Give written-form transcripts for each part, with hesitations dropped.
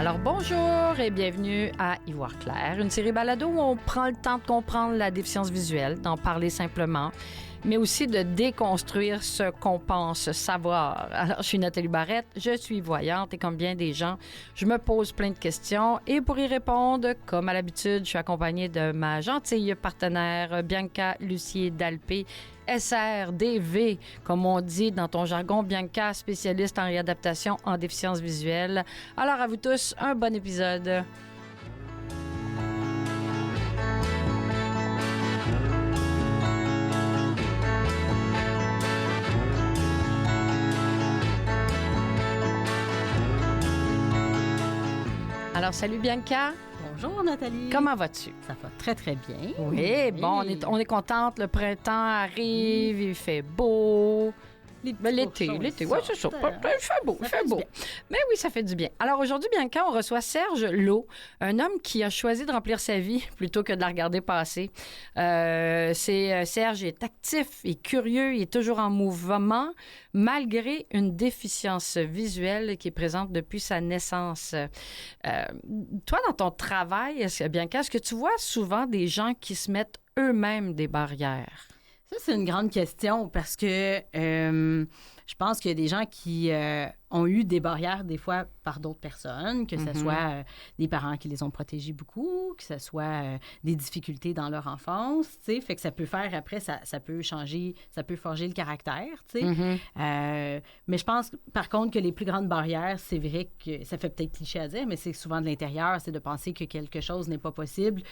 Alors bonjour et bienvenue à Ivoire Clair, une série balado où on prend le temps de comprendre la déficience visuelle, d'en parler simplement, mais aussi de déconstruire ce qu'on pense savoir. Alors, je suis Nathalie Barrette, je suis voyante et comme bien des gens, je me pose plein de questions et pour y répondre, comme à l'habitude, je suis accompagnée de ma gentille partenaire Bianca Lucier-Dalpé, SRDV, comme on dit dans ton jargon, Bianca, spécialiste en réadaptation en déficience visuelle. Alors à vous tous, un bon épisode. Alors, salut Bianca. Bonjour Nathalie. Comment vas-tu? Ça va très très bien. Oui, bon, on est contente. Le printemps arrive, il fait beau. L'été, oui, c'est ça. Il fait beau. Mais oui, ça fait du bien. Alors aujourd'hui, Bianca, on reçoit Serge Lot, un homme qui a choisi de remplir sa vie plutôt que de la regarder passer. Serge est actif et curieux, il est toujours en mouvement, malgré une déficience visuelle qui est présente depuis sa naissance. Toi, dans ton travail, Bianca, est-ce que tu vois souvent des gens qui se mettent eux-mêmes des barrières? Ça, c'est une grande question parce que je pense qu'il y a des gens qui ont eu des barrières des fois par d'autres personnes, que ce soit des parents qui les ont protégés beaucoup, que ce soit des difficultés dans leur enfance, tu sais, fait que ça peut faire après, ça peut changer, ça peut forger le caractère, tu sais. Mais je pense par contre que les plus grandes barrières, c'est vrai que ça fait peut-être cliché à dire, mais c'est souvent de l'intérieur, c'est de penser que quelque chose n'est pas possible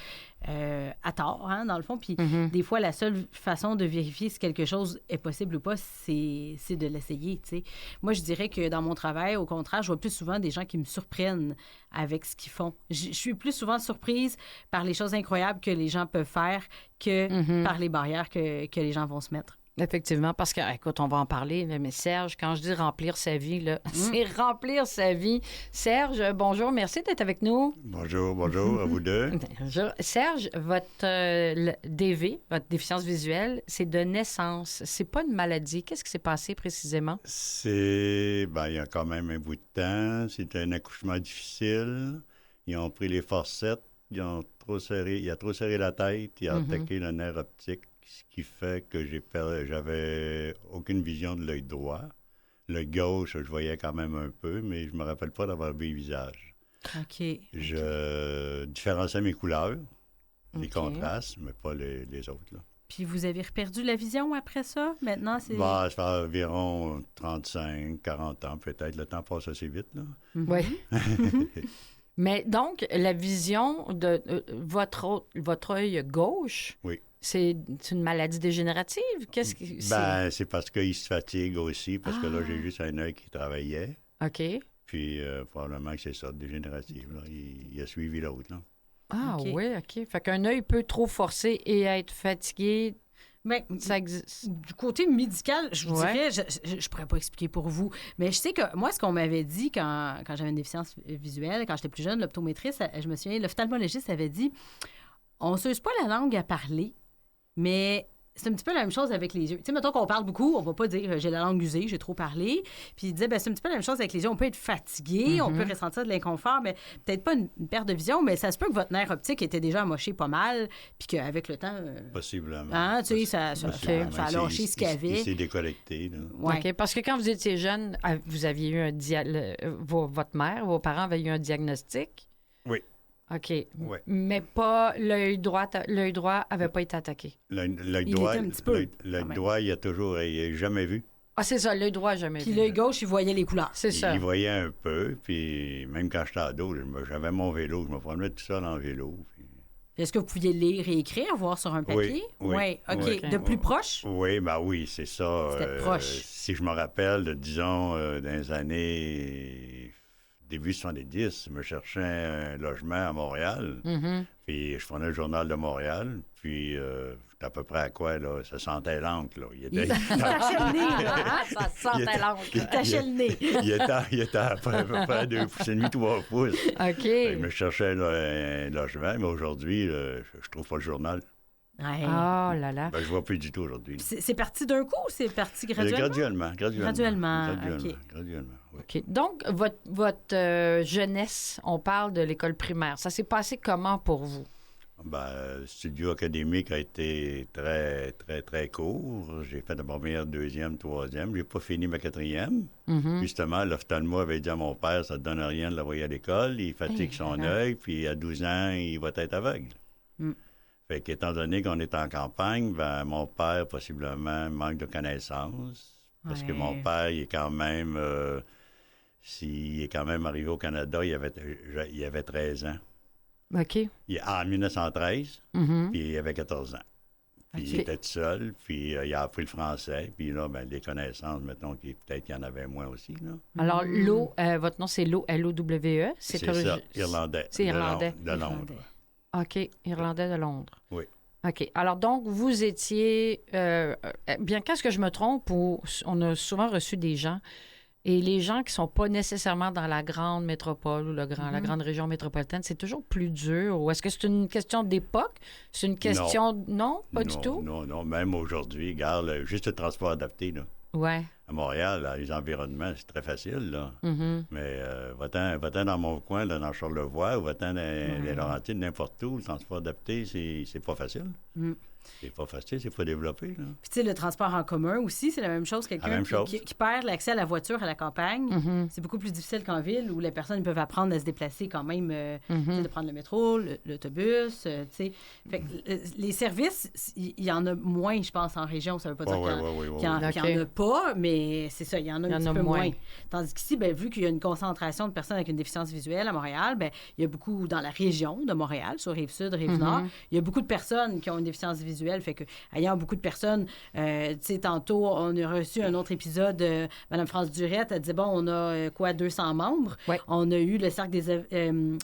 à tort, hein, dans le fond. Puis des fois, la seule façon de vérifier si quelque chose est possible ou pas, c'est de l'essayer, tu sais. Moi, je dirais que dans mon travail, au contraire, je vois plus souvent des gens qui me surprennent avec ce qu'ils font. Je suis plus souvent surprise par les choses incroyables que les gens peuvent faire que par les barrières que les gens vont se mettre. Effectivement, parce que, écoute, on va en parler, mais Serge, quand je dis remplir sa vie, là, c'est remplir sa vie. Serge, bonjour, merci d'être avec nous. Bonjour à vous deux. Bonjour. Serge, votre DV, votre déficience visuelle, c'est de naissance. C'est pas une maladie. Qu'est-ce qui s'est passé précisément? Il y a quand même un bout de temps. C'était un accouchement difficile. Ils ont pris les forceps, il a trop serré la tête, il a attaqué le nerf optique. Ce qui fait que j'avais aucune vision de l'œil droit. L'œil gauche, je voyais quand même un peu, mais je me rappelle pas d'avoir vu le visage. OK. Je différenciais mes couleurs, les contrastes, mais pas les autres, là. Puis vous avez reperdu la vision après ça? Maintenant, c'est... Ça fait environ 35, 40 ans peut-être. Le temps passe assez vite, là. Oui. Mais donc, la vision de votre œil gauche... Oui. C'est une maladie dégénérative? Qu'est-ce que c'est? C'est parce qu'il se fatigue aussi, parce que là, j'ai juste un œil qui travaillait. OK. Puis, probablement que c'est ça, dégénérative. Là. Il a suivi l'autre, là. Ah, oui, OK. Fait qu'un œil peut trop forcer et être fatigué. Mais ça existe. Du côté médical, je vous dirais, je pourrais pas expliquer pour vous, mais je sais que moi, ce qu'on m'avait dit quand j'avais une déficience visuelle, quand j'étais plus jeune, l'optométriste, je me souviens, l'ophtalmologiste avait dit, on ne s'use pas la langue à parler, mais c'est un petit peu la même chose avec les yeux. Tu sais, mettons qu'on parle beaucoup, on va pas dire j'ai la langue usée, j'ai trop parlé. Puis il disait, c'est un petit peu la même chose avec les yeux. On peut être fatigué, on peut ressentir de l'inconfort, mais peut-être pas une perte de vision, mais ça se peut que votre nerf optique était déjà amoché pas mal, puis qu'avec le temps... Possiblement. Hein, tu sais, ça a lâché ce qu'il y avait. Il s'est déconnecté. Ouais. OK, parce que quand vous étiez jeune, vous aviez eu votre mère, vos parents avaient eu un diagnostic? Oui. OK. Ouais. Mais pas l'œil droit avait pas été attaqué. L'œil droit, il a jamais vu. Ah, c'est ça, l'œil droit, jamais vu. Puis l'œil gauche, il voyait les couleurs. C'est ça. Il voyait un peu, puis même quand j'étais ado, j'avais mon vélo, je me promenais tout seul en vélo. Puis... Est-ce que vous pouviez lire et écrire, voir sur un papier? Oui. OK. Oui. De plus proche? Oui, oui, c'est ça. C'était proche. Si je me rappelle, disons, dans les années... Début 70, je me cherchais un logement à Montréal. Puis je prenais le Journal de Montréal. Puis j'étais à peu près à quoi, là? Ça sentait l'encre, là. Il tachait le nez, là. Ça sentait l'encre. Il tachait le nez. Il était à peu près 2 pouces et demi, 3 pouces. OK. Je me cherchais un logement, mais aujourd'hui, je trouve pas le journal. Ouais. Oh là là. Je vois plus du tout aujourd'hui. C'est parti d'un coup ou c'est parti graduellement? Graduellement. Graduellement. OK. Graduellement. oui. OK. Donc, votre jeunesse, on parle de l'école primaire. Ça s'est passé comment pour vous? Le studio académique a été très, très, très court. J'ai fait la première, deuxième, troisième. J'ai pas fini ma quatrième. Mhm. Justement, l'ophtalmo avait dit à mon père, ça ne donne rien de l'envoyer à l'école. Il fatigue son œil, puis à 12 ans, il va être aveugle. Mm. Fait qu'étant donné qu'on est en campagne, mon père, possiblement, manque de connaissances. Parce que mon père, il est quand même... s'il est quand même arrivé au Canada, il avait 13 ans. OK. En 1913, Mhm. puis il avait 14 ans. Puis il était tout seul, puis il a appris le français, puis là, les connaissances, mettons, peut-être qu'il y en avait moins aussi, là. Alors, votre nom, c'est Lowe. C'est ça, irlandais. C'est irlandais. De Londres. OK, irlandais de Londres. Oui. OK. Alors, donc, vous étiez... bien qu'est-ce que je me trompe, on a souvent reçu des gens, et les gens qui ne sont pas nécessairement dans la grande métropole ou la grande région métropolitaine, c'est toujours plus dur. Ou est-ce que c'est une question d'époque? C'est une question... Non, pas du tout? Non. Même aujourd'hui, regarde, juste le transport adapté, là. Ouais. À Montréal, là, les environnements, c'est très facile, là. Mhm. Mais va-t'en dans mon coin, là, dans Charlevoix, ou va-t'en dans les Laurentides, n'importe où, le transport adapté, c'est pas facile. Mm. C'est pas facile, c'est pas développé, là. Puis, tu sais, le transport en commun aussi, c'est la même chose. Quelqu'un qui perd l'accès à la voiture à la campagne, c'est beaucoup plus difficile qu'en ville où les personnes peuvent apprendre à se déplacer quand même, tu sais, de prendre le métro, l'autobus, tu sais. Fait que, les services, il y en a moins, je pense, en région. Ça veut pas dire qu'il y en a pas, mais c'est ça, il y en a un petit peu moins. Tandis qu'ici, vu qu'il y a une concentration de personnes avec une déficience visuelle à Montréal, il y a beaucoup dans la région de Montréal, sur Rive-Sud, Rive-Nord, il y a beaucoup de personnes qui ont une déficience visuelle. Fait que, ayant beaucoup de personnes, tu sais, tantôt, on a reçu un autre épisode, Mme France Durette, elle disait, bon, on a 200 membres. Ouais. On a eu le Cercle des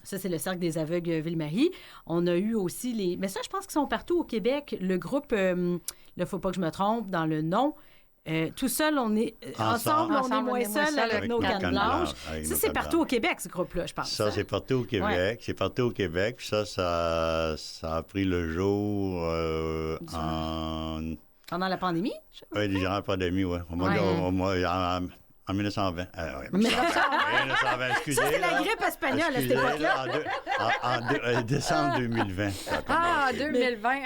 ça, c'est le Cercle des aveugles Ville-Marie. On a eu aussi mais ça, je pense qu'ils sont partout au Québec. Le groupe, là, faut pas que je me trompe dans le nom. Tout seul, on est... Ensemble, on est moins seul avec nos cannes blanches. Ça, c'est partout au Québec, ce groupe-là, je pense. Ça, c'est partout au Québec. Ouais. C'est partout au Québec. Puis ça a pris le jour pendant la pandémie? Oui, durant la pandémie, oui. En 1920. 1920, excusez. Ça, c'est la grippe espagnole à cette époque-là. En décembre 2020. 2020.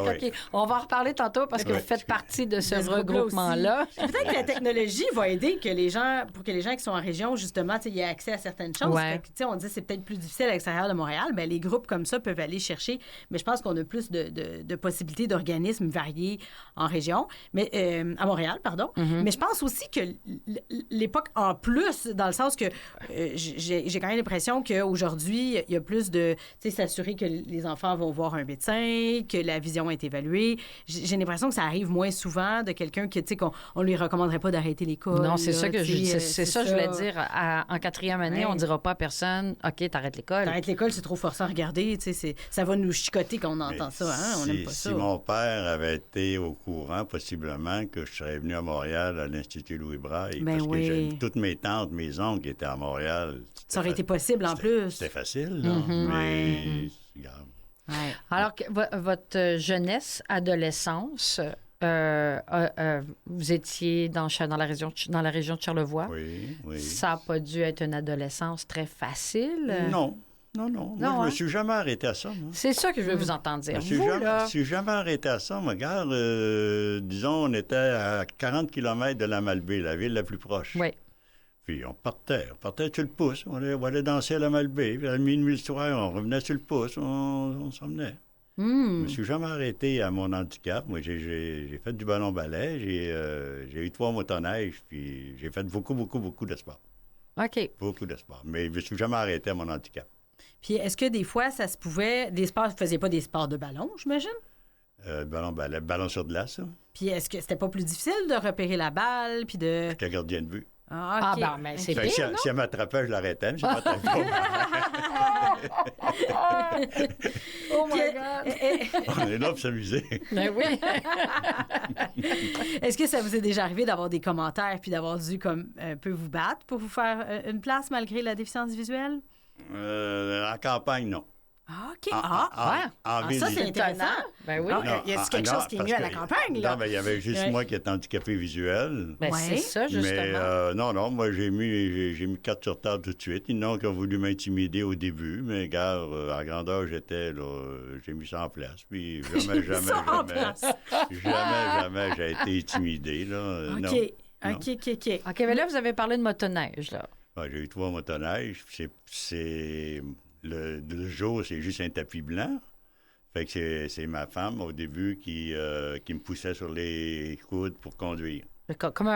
OK. On va en reparler tantôt parce que vous faites partie de ce regroupement-là. Peut-être que la technologie va aider pour que les gens qui sont en région, justement, aient accès à certaines choses. Ouais. Fait que, on dit que c'est peut-être plus difficile à l'extérieur de Montréal. Bien, les groupes comme ça peuvent aller chercher. Mais je pense qu'on a plus de possibilités d'organismes variés en région. Mais, à Montréal, pardon. Mm-hmm. Mais je pense aussi que l'époque en plus, dans le sens que j'ai quand même l'impression qu'aujourd'hui, il y a plus de, tu sais, s'assurer que les enfants vont voir un médecin, que la vision est évaluée. J'ai l'impression que ça arrive moins souvent de quelqu'un que, tu sais, qu'on lui recommanderait pas d'arrêter l'école. Non, c'est là, ça que je voulais dire. En quatrième année, on dira pas à personne, OK, t'arrêtes l'école. T'arrêtes l'école, c'est trop forçant à regarder, tu sais, ça va nous chicoter quand on entend ça, hein? On n'aime pas ça. Si mon père avait été au courant, possiblement, que je serais venu à Montréal à l'Institut Louis Braille, parce que toutes mes tantes, mes oncles étaient à Montréal. Ça aurait été possible en plus. C'était facile, là. Mais, regarde. Ouais. Alors, votre jeunesse, adolescence, vous étiez dans la région de Charlevoix. Oui. Ça n'a pas dû être une adolescence très facile. Non. Moi, je ne me suis jamais arrêté à ça. Moi. C'est ça que je veux vous entendre dire. Je ne suis jamais arrêté à ça. Regarde, disons, on était à 40 km de la Malbaie, la ville la plus proche. Oui. Puis on partait sur le pouce. On allait danser à la Malbaie. Puis à minuit le soir, on revenait sur le pouce. On s'en venait. Je ne me suis jamais arrêté à mon handicap. Moi, j'ai fait du ballon-ballet. J'ai eu 3 motoneiges. Puis j'ai fait beaucoup de sport. OK. Beaucoup de sport. Mais je ne me suis jamais arrêté à mon handicap. Puis est-ce que des fois, ça se pouvait... Des sports, vous ne faisiez pas des sports de ballon, j'imagine? Ballon sur glace, ça. Puis est-ce que c'était pas plus difficile de repérer la balle, puis de... J'étais gardien de but. Ah, OK. Mais c'est pire, non? Si elle m'attrapait, je l'arrêtais, mais je m'attrapais Oh my God! On est là pour s'amuser. Ben oui! Est-ce que ça vous est déjà arrivé d'avoir des commentaires puis d'avoir dû comme un peu vous battre pour vous faire une place malgré la déficience visuelle? En campagne, non. Ah, OK. ville. Ça, c'est intéressant. Ben oui. Ah, y a-t-il quelque chose qui est mieux à la campagne, là? Non, mais il y avait juste moi qui étais handicapé visuel. Ben, c'est ça, justement. Mais moi, j'ai mis carte sur table tout de suite. Ils n'ont qu'à voulu m'intimider au début, mais regarde, à grandeur j'étais, là, j'ai mis ça en place. Puis jamais j'ai été intimidé, là. OK. Non. OK. OK, mais là, vous avez parlé de motoneige, là. Ben, j'ai eu 3 motoneiges. Le jour, c'est juste un tapis blanc. Fait que c'est ma femme, au début, qui me poussait sur les coudes pour conduire. Comme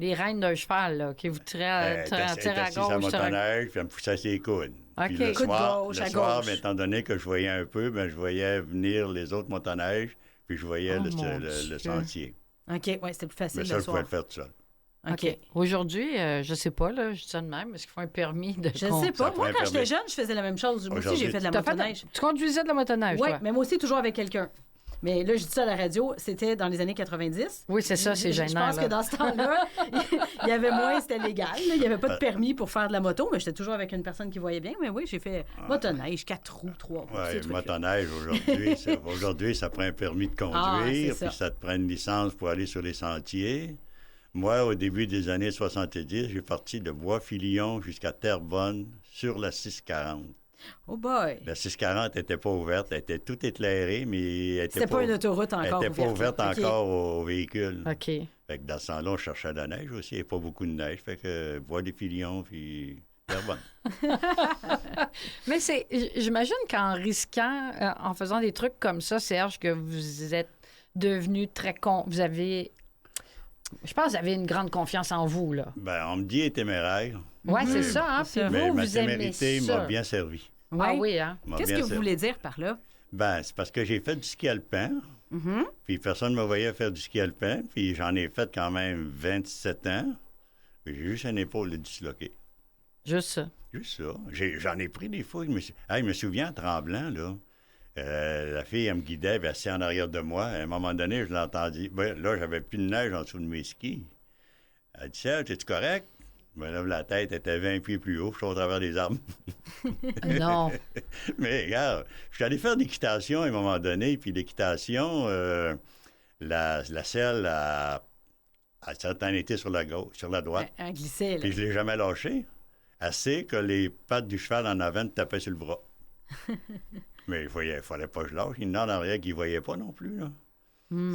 les rênes d'un cheval, là, qui vous tire à gauche. À motoneige, puis elle me poussait sur les coudes. OK. Puis le Coude soir, gauche, le à soir, gauche. ben, étant donné que je voyais un peu, ben, je voyais venir les autres motoneiges, puis je voyais Oh, le mon Dieu. sentier. OK, ouais, c'était plus facile Mais ça, le je pouvais soir. le faire tout seul. OK. Aujourd'hui, je sais pas, là, je dis ça de même, est-ce qu'il faut un permis de Je sais Ça pas. Moi, prend un quand j'étais permis. jeune, je faisais la même chose. Moi aussi, j'ai fait de la motoneige. Tu conduisais de la motoneige, Oui, toi? mais moi aussi, toujours avec quelqu'un. Mais là, je dis ça à la radio, c'était dans les années 90. Oui, c'est ça, c'est gênant. Je pense là. que dans ce temps-là, il y avait moins, c'était légal. là. Il n'y avait pas de permis pour faire de la moto, mais j'étais toujours avec une personne qui voyait bien. Mais oui, j'ai fait motoneige, 4 roues, 3 roues. ces Oui, trucs-là. motoneige, aujourd'hui, ça prend un permis de Ah, conduire, c'est ça. puis ça te prend une licence pour aller sur les sentiers. Moi, au début des années 70, j'ai parti de Bois-Filion jusqu'à Terrebonne sur la 640. Oh boy! La 640 n'était pas ouverte, elle était toute éclairée, mais elle C'était pas une autoroute elle encore n'était pas ouverte là. OK. encore aux véhicules. OK. Fait que dans ce temps-là, on cherchait de la neige aussi, il n'y avait pas beaucoup de neige. Fait que Bois-des-Filions, puis Terrebonne. Mais j'imagine qu'en risquant, en faisant des trucs comme ça, Serge, que vous êtes devenu très vous avez... Je pense que vous avez une grande confiance en vous, là. Ben, on me dit, elle est téméraire, Oui, c'est ça, hein? c'est Puis ça. mais vous, ma vous aimez témérité ça. m'a bien servi. Ouais. Ah oui, hein? M'a Qu'est-ce bien que vous servi. voulez dire par là? Ben, c'est parce que j'ai fait du ski alpin, Mhm. puis personne ne me voyait faire du ski alpin, puis j'en ai fait quand même 27 ans, puis j'ai juste une épaule disloquée. Juste ça. Juste ça. J'en ai pris des fois. Je me souviens en tremblant, là. La fille, elle me guidait, elle assise en arrière de moi. À un moment donné, je l'entendis. Ben, là, j'avais plus de neige en dessous de mes skis. Elle dit, Serge, es-tu correct? Je me lève la tête, elle était 20 pieds plus haut, je suis au travers des arbres. Non. Mais regarde, je suis allé faire de l'équitation à un moment donné, puis l'équitation, la selle a certainement été sur la gauche, sur la droite. Un glissé, là. Puis je l'ai jamais lâché. Assez que les pattes du cheval en avant me tapaient sur le bras. Mais il fallait pas que je lâche. Il y en a en arrière qui ne voyaient pas non plus, là.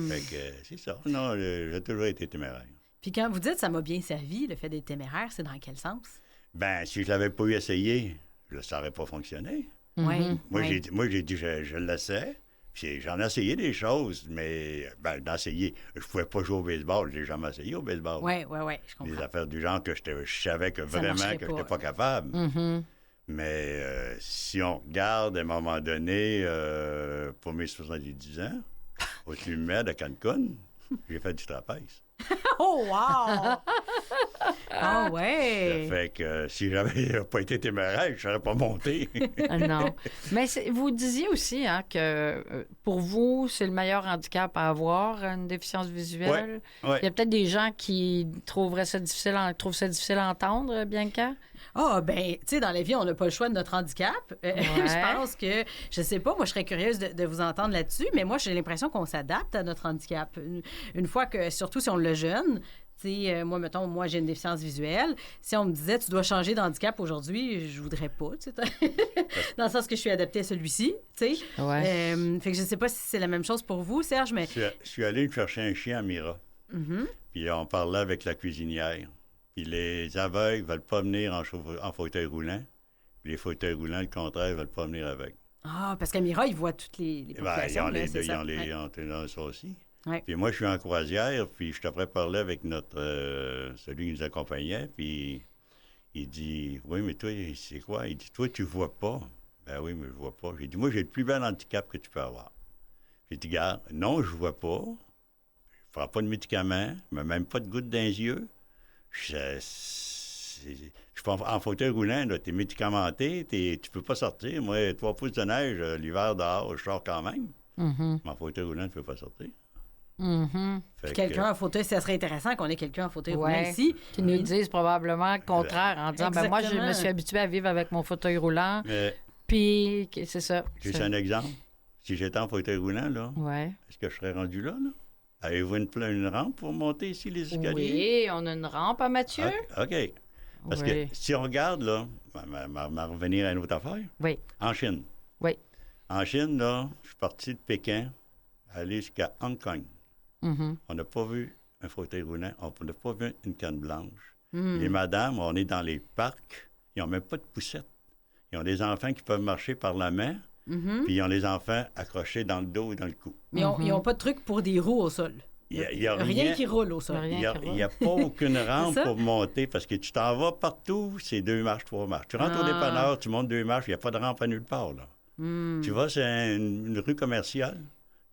Fait que c'est ça. Non, j'ai toujours été téméraire. Puis quand vous dites « ça m'a bien servi », le fait d'être téméraire, c'est dans quel sens? Ben, si je l'avais pas eu essayé, ça n'aurait pas fonctionné. Oui. Moi, j'ai dit, je l'essaie. Puis j'en ai essayé des choses, mais d'essayer. Je pouvais pas jouer au baseball. Je l'ai jamais essayé au baseball. Oui, je comprends. Des affaires du genre que je savais que Ça vraiment marcherait que je pas. n'étais pas capable. Mais si on regarde à un moment donné, pour mes 70 ans, au Club de Cancun, j'ai fait du trapèze. Oh, wow! Ah ouais! Ça fait que si j'avais pas été téméraire, je ne serais pas monté. Non. Mais vous disiez aussi hein, que pour vous, c'est le meilleur handicap à avoir, une déficience visuelle. Ouais. Il y a peut-être des gens qui trouvent ça difficile à entendre, Bianca? Ah, ben, tu sais, dans la vie, on n'a pas le choix de notre handicap. Je pense que, je sais pas, moi, je serais curieuse de vous entendre là-dessus, mais moi, j'ai l'impression qu'on s'adapte à notre handicap. Une fois que, surtout si on le jeune, tu sais, moi, mettons, moi, j'ai une déficience visuelle. Si on me disait, tu dois changer d'handicap aujourd'hui, je voudrais pas, tu sais. Dans le sens que je suis adaptée à celui-ci, tu sais. Ouais. Fait que je sais pas si c'est la même chose pour vous, Serge, mais... Je suis allé me chercher un chien à Mira. Puis on parlait avec la cuisinière. Puis les aveugles ne veulent pas venir en fauteuil roulant. Puis les fauteuils roulants, le contraire, ne veulent pas venir avec. Ah, parce qu'à Mira, ils voient toutes les populations. Ils c'est ça. ont ça aussi. Ouais. Puis moi, je suis en croisière, puis je t'apprends parler avec celui qui nous accompagnait, puis il dit, oui, mais toi, c'est quoi? Il dit, toi, tu vois pas. Ben oui, mais je vois pas. J'ai dit, moi, j'ai le plus bel handicap que tu peux avoir. J'ai dit, garde, non, je vois pas. Je ne prends pas de médicaments, je même pas de gouttes dans les yeux. Je suis en fauteuil roulant, tu es médicamenté, tu peux pas sortir. Moi, 3 pouces de neige, l'hiver dehors, je sors quand même. Mais en fauteuil roulant, tu peux pas sortir. Fait Quelqu'un en fauteuil, ça serait intéressant qu'on ait quelqu'un en fauteuil roulant ici. Qui nous disent probablement le contraire en disant ben moi, je me suis habituée à vivre avec mon fauteuil roulant. Mais Puis, c'est ça. Juste un exemple. Si j'étais en fauteuil roulant, là, Ouais. est-ce que je serais rendu là, là? Avez-vous une rampe pour monter ici les escaliers? Oui, on a une rampe à Mathieu. OK. Parce Oui. que si on regarde, là, revenir à une autre affaire, Oui. en Chine. Oui. En Chine, là, je suis parti de Pékin, aller jusqu'à Hong Kong. Mhm. On n'a pas vu un fauteuil roulant, on n'a pas vu une canne blanche. Mm. Les madames, on est dans les parcs, ils n'ont même pas de poussette. Ils ont des enfants qui peuvent marcher par la main, Mhm. puis ils ont les enfants accrochés dans le dos et dans le cou. Mais ils n'ont pas de truc pour des roues au sol. Il y a Rien qui roule au sol. Rien. Il n'y a pas aucune rampe ça? pour monter parce que tu t'en vas partout, c'est 2 marches, 3 marches. Tu rentres au Ah. dépanneur, tu montes 2 marches, il n'y a pas de rampe à nulle part. Là. Mm. Tu vois, c'est une rue commerciale.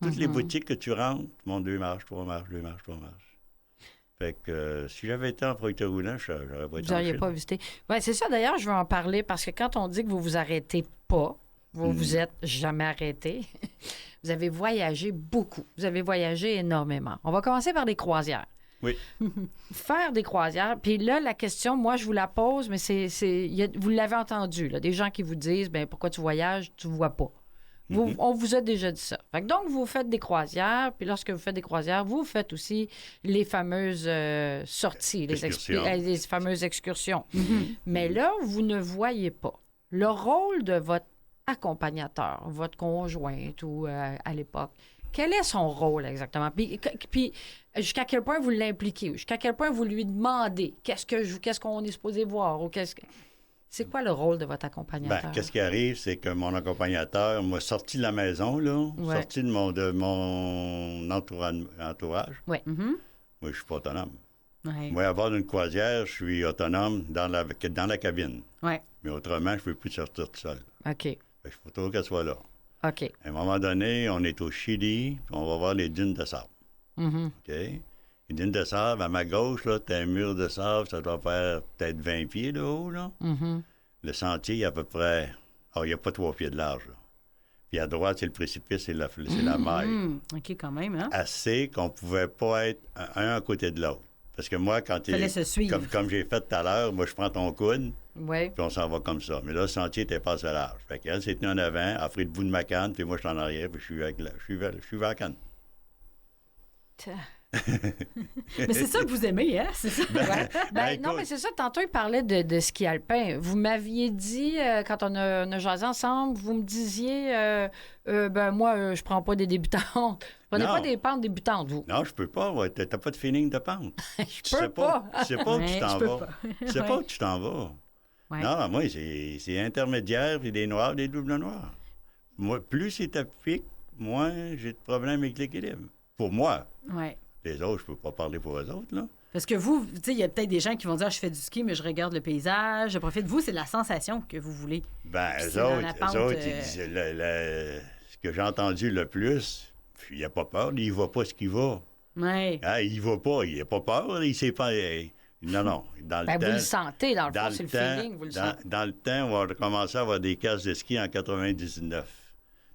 Toutes les boutiques que tu rentres, tu montes 2 marches, 3 marches, 2 marches, 3 marches. Fait que si j'avais été en fauteuil roulant, j'aurais pas été Vous en n'auriez Chine. pas visité. Oui, c'est ça. D'ailleurs, je veux en parler parce que quand on dit que vous vous arrêtez pas, vous vous êtes jamais arrêté. Vous avez voyagé beaucoup. Vous avez voyagé énormément. On va commencer par les croisières. Oui. Faire des croisières. Puis là, la question, moi, je vous la pose, mais vous l'avez entendu, là, des gens qui vous disent, ben pourquoi tu voyages, tu vois pas. On vous a déjà dit ça. Fait que donc, vous faites des croisières, puis lorsque vous faites des croisières, vous faites aussi les fameuses sorties, Excursions. les fameuses excursions. Mais là, vous ne voyez pas le rôle de votre accompagnateur, votre conjointe ou à l'époque. Quel est son rôle exactement? Puis jusqu'à quel point vous l'impliquez? Jusqu'à quel point vous lui demandez qu'est-ce qu'on est supposé voir? Ou c'est quoi le rôle de votre accompagnateur? Ben, qu'est-ce qui arrive, c'est que mon accompagnateur m'a sorti de la maison, là, Ouais. sorti de mon entourage. Oui. Mhm. Moi, je suis pas autonome. Ouais. Moi, à bord d'une croisière, je suis autonome dans la cabine. Ouais. Mais autrement, je ne peux plus sortir tout seul. OK. Fait que il faut toujours qu'elle soit là. OK. À un moment donné, on est au Chili, puis on va voir les dunes de sable. Mhm. OK? Les dunes de sable, à ma gauche, là, t'as un mur de sable, ça doit faire peut-être 20 pieds de haut, là. Mhm. Le sentier, il y a à peu près... il n'y a pas 3 pieds de large, là. Puis à droite, c'est le précipice, c'est la maille. Mm. OK, quand même, hein? Assez qu'on ne pouvait pas être un à côté de l'autre. Parce que moi, quand Fallait se suivre. comme j'ai fait tout à l'heure, moi, je prends ton coude, Oui. puis on s'en va comme ça. Mais là, le sentier était pas assez large. Fait qu'elle s'est tenue en avant, elle a pris le bout de ma canne, puis moi, je suis en arrière, puis je suis vers la canne. Mais c'est ça que vous aimez, hein? C'est ça? Ouais. Ben, non, écoute. mais c'est ça. Tantôt, il parlait de ski alpin. Vous m'aviez dit, quand on a jasé ensemble, vous me disiez, ben moi, je prends pas des débutantes. Vous prenez Non. pas des pentes débutantes, vous. Non, je peux pas. Ouais, t'as pas de feeling de pente. Je peux pas. Tu sais pas où tu Ouais, t'en je peux vas. pas. Tu sais pas où tu t'en vas. Ouais. Non, moi, c'est intermédiaire, puis des noirs, des doubles noirs. Moi, plus c'est à pic, moins j'ai de problèmes avec l'équilibre. Pour moi. Ouais. Les autres, je peux pas parler pour eux autres, là. Parce que vous, tu sais, il y a peut-être des gens qui vont dire, je fais du ski, mais je regarde le paysage, je profite. Vous, c'est la sensation que vous voulez. Ben, Puis eux c'est dans autres, la pente, ils disent, ce que j'ai entendu le plus, il n'a pas peur, il ne va pas ce qu'il va. Ouais. Hein, il va pas, il n'a pas peur, il sait pas. Non, non. Dans le Ben, temps, vous le sentez, dans le dans fond, c'est le temps- feeling, vous le dans, sentez. dans le temps, on a commencé à avoir des casques de ski en 99.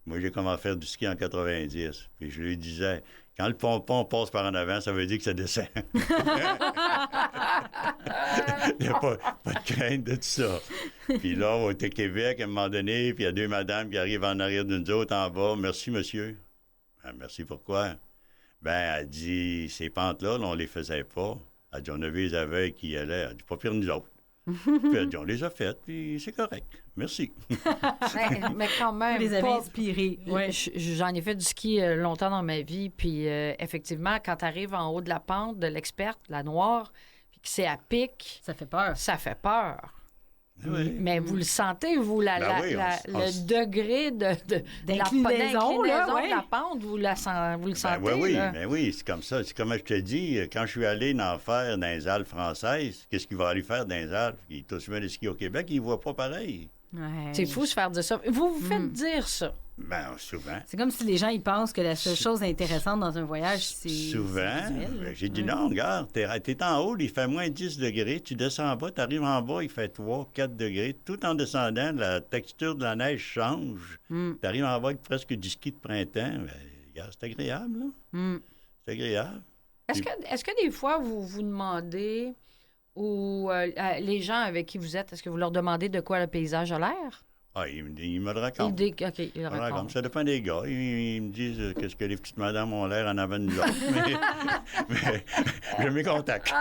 Moi, j'ai commencé à faire du ski en 90. Puis je lui disais, quand le pompon passe par en avant, ça veut dire que ça descend. Il n'y a pas de crainte de tout ça. Puis là, on était à Québec à un moment donné, puis il y a 2 madames qui arrivent en arrière d'une autre en bas. Merci, monsieur. Ben, merci, pourquoi? Ben, elle dit, ces pentes-là, on les faisait pas. Elle dit, on avait les aveugles qui y allaient. Elle dit, pas pire nous autres. Puis elle dit, on les a faites, puis c'est correct. Merci. Mais quand même. Vous les avez pas- inspirés. Ouais. J'en ai fait du ski longtemps dans ma vie, puis effectivement, quand tu arrives en haut de la pente de l'experte, la noire, puis que c'est à pic, Ça fait peur. ça fait peur. Oui. Mais vous le sentez, vous, Ben oui, le degré de D'inclinaison, là, ouais. de la pente, vous le sentez. Oui, là. ben oui, c'est comme ça. C'est comme je te dis, quand je suis allé en faire dans les Alpes françaises, qu'est-ce qu'il va aller faire dans les Alpes? Il est aussi bien de ski au Québec, il ne voit pas pareil. Ouais. C'est fou se faire dire ça. Vous vous faites dire ça. Ben, souvent. C'est comme si les gens ils pensent que la seule chose intéressante dans un voyage, c'est. Souvent. c'est visuel. Ben, j'ai dit non, regarde, t'es en haut, il fait moins 10 degrés, tu descends en bas, tu arrives en bas, il fait 3, 4 degrés. Tout en descendant, la texture de la neige change. Mm. Tu arrives en bas avec presque du ski de printemps. Ben, regarde, c'est agréable, là. Mm. C'est agréable. Est-ce que des fois, vous vous demandez, ou les gens avec qui vous êtes, est-ce que vous leur demandez de quoi le paysage a l'air? Ah, il me le raconte. OK, il le Voilà, raconte. comme ça dépend des gars. Ils me disent qu'est-ce que les petites madames ont l'air en avant de nous autres. Mais je m'y contacte.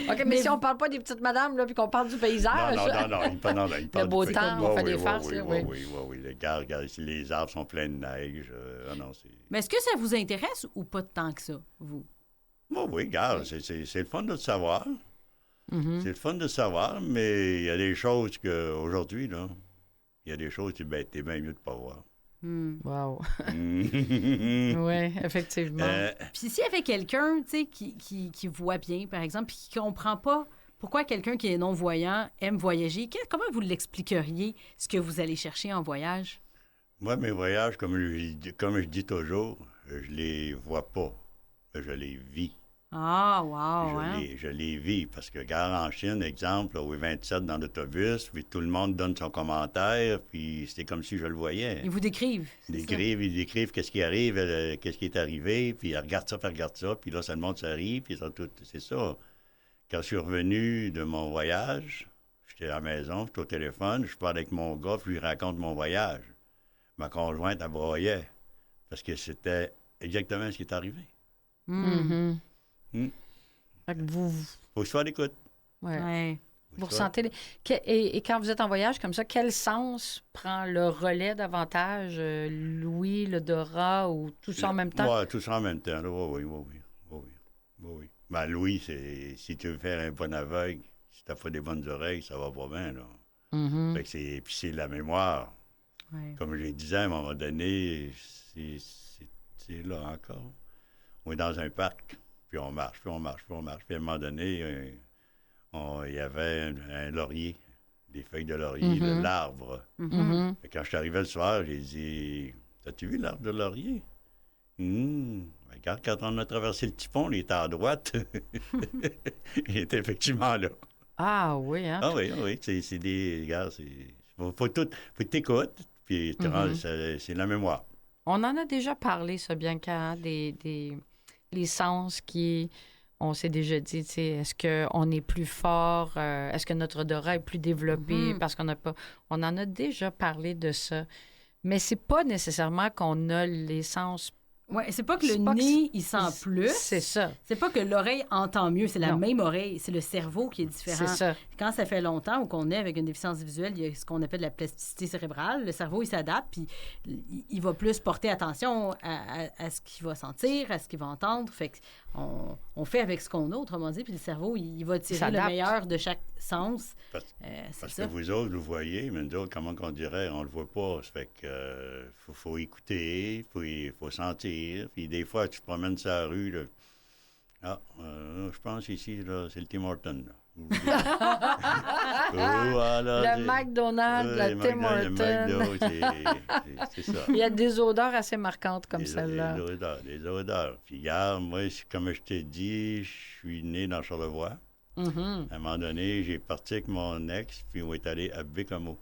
OK, mais si on parle pas des petites madames, là, puis qu'on parle du paysage... Non, il parle Le beau du temps, pays. on fait des Oui, farces, oui, là, oui, oui. oui. Regarde, ici, les arbres sont pleins de neige. Non, c'est... Mais est-ce que ça vous intéresse ou pas tant que ça, vous? Oui, regarde, c'est le fun de le savoir. Mhm. C'est le fun de savoir, mais il y a des choses qu'aujourd'hui, là, il y a des choses que t'es bien mieux de pas voir. Wow. Mm. Oui, effectivement. Puis s'il y avait quelqu'un, tu sais, qui voit bien, par exemple, puis qui comprend pas pourquoi quelqu'un qui est non-voyant aime voyager, comment vous l'expliqueriez, ce que vous allez chercher en voyage? Moi, mes voyages, comme je dis toujours, je les vois pas, je les vis. Ah, wow, hein? Je les vis parce que, regarde, en Chine, exemple, au 27 dans l'autobus, puis tout le monde donne son commentaire, puis c'est comme si je le voyais. Ils vous décrivent. Ils décrivent qu'est-ce qui arrive, qu'est-ce qui est arrivé, puis regarde ça, puis là, ça le monde s'arrive, puis ça, tout, c'est ça. Quand je suis revenu de mon voyage, j'étais à la maison, j'étais au téléphone, je parle avec mon gars, puis je lui raconte mon voyage. Ma conjointe, elle broyait, parce que c'était exactement ce qui est arrivé. Mhm. Mm. Fait que vous... Faut que je sois à l'écoute. Ouais. Ouais. Vous ressentez... Et quand vous êtes en voyage comme ça, quel sens prend le relais davantage? L'ouïe, l'odorat ou tout ça en même temps? Oui, tout ça en même temps. Là. Oui. Ben, Louis, si tu veux faire un bon aveugle, si tu as fait des bonnes oreilles, ça va pas bien, là. Mhm. Fait que puis c'est la mémoire. Ouais. Comme je disais, à un moment donné, c'est là encore. On est dans un parc, puis on marche. Puis à un moment donné, il y avait un laurier, des feuilles de laurier, de l'arbre. Mhm. Et quand je suis arrivé le soir, j'ai dit, as-tu vu l'arbre de laurier? Regarde, quand on a traversé le petit pont, il était à droite. Il était effectivement là. Ah oui, hein? Ah oui, c'est des... Regarde, faut que t'écoutes, puis c'est la mémoire. On en a déjà parlé, ça, Bianca, hein, les sens qui... On s'est déjà dit, tu sais, est-ce qu'on est plus fort? Est-ce que notre odorat est plus développé parce qu'on n'a pas... On en a déjà parlé de ça. Mais c'est pas nécessairement qu'on a les sens... Oui, c'est pas que C'est le pas que nez, il sent plus. C'est ça. C'est pas que l'oreille entend mieux, c'est la Non. même oreille, c'est le cerveau qui est différent. C'est ça. Quand ça fait longtemps ou qu'on est avec une déficience visuelle, il y a ce qu'on appelle la plasticité cérébrale. Le cerveau, il s'adapte, puis il va plus porter attention à ce qu'il va sentir, à ce qu'il va entendre. Fait qu'on fait avec ce qu'on a, autrement dit, puis le cerveau, il va tirer le s'adapte. meilleur de chaque sens. C'est Parce ça. que vous autres, vous voyez, mais nous autres, comment qu'on dirait, on le voit pas. Ça fait que faut écouter, faut sentir. Puis des fois, tu te promènes sur la rue, là. Je pense ici, là, c'est le Tim Hortons, là. Voilà, Le McDonald's, la Tim Hortons. C'est ça. Il y a des odeurs assez marquantes comme Des celle-là. des odeurs. Puis regarde, moi, comme je t'ai dit, je suis né dans Charlevoix. Mhm. À un moment donné, j'ai parti avec mon ex, puis on est allé à Bécomo.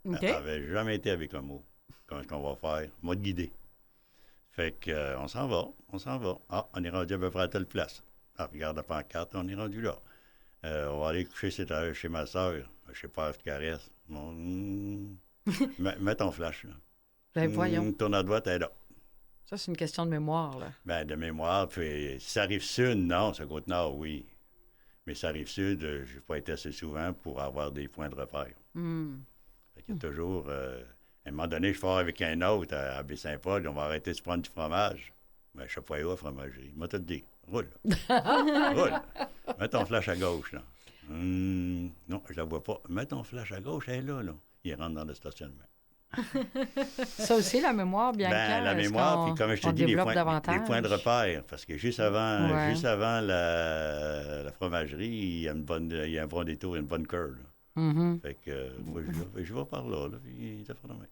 OK. Elle n'avait jamais été à Bécomo. Comment est-ce qu'on va faire? Mode guidé. Fait que, on s'en va. Ah, on est rendu à peu près à telle place. Ah, regarde la pancarte, on est rendu là. On va aller coucher chez ma soeur. Je sais pas, elle te caresse. Mets ton flash, là. Ben, voyons. Tourne à droite, elle est là. Ça, c'est une question de mémoire, là. Ben, de mémoire, puis si ça arrive sud, non, ça côte nord, oui. Mais ça arrive sud, je n'ai pas été assez souvent pour avoir des points de repère. Fait qu'il y a toujours... à un moment donné, je pars avec un autre à Baie-Saint-Paul, on va arrêter de se prendre du fromage. Ben, je ne sais pas où, fromagerie. Il m'a tout dit. Roule. Roule. Mets ton flash à gauche, là. Non, je la vois pas. Mets ton flash à gauche, elle est là, là. Il rentre dans le stationnement. Ça aussi, la mémoire, bien Ben, la mémoire, puis comme je te dis, les points de repère. Parce que juste avant la fromagerie, il y a un bon détour, une bonne curve. Fait que je vais par là, puis ça fera demain.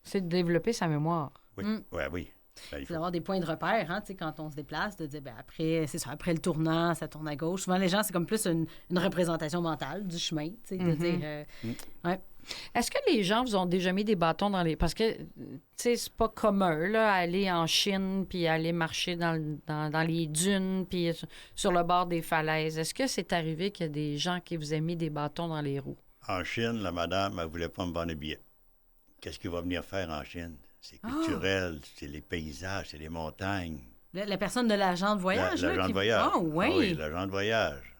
C'est de développer sa mémoire. Oui, oui. Ben, C'est d'avoir des points de repère, hein, tu sais, quand on se déplace, de dire, ben après, c'est ça, après le tournant, ça tourne à gauche. Souvent, les gens, c'est comme plus une représentation mentale du chemin, tu sais, de dire... ouais. Est-ce que les gens vous ont déjà mis des bâtons dans les... Parce que, tu sais, c'est pas commun, là, aller en Chine, puis aller marcher dans les dunes, puis sur le bord des falaises. Est-ce que c'est arrivé qu'il y a des gens qui vous aient mis des bâtons dans les roues? En Chine, la madame, elle voulait pas me vendre des billets. Qu'est-ce qu'il va venir faire en Chine? C'est culturel, c'est les paysages, c'est les montagnes. La personne de l'agent de voyage, L'agent de voyage. Ah, oui. Ah oui, l'agent de voyage.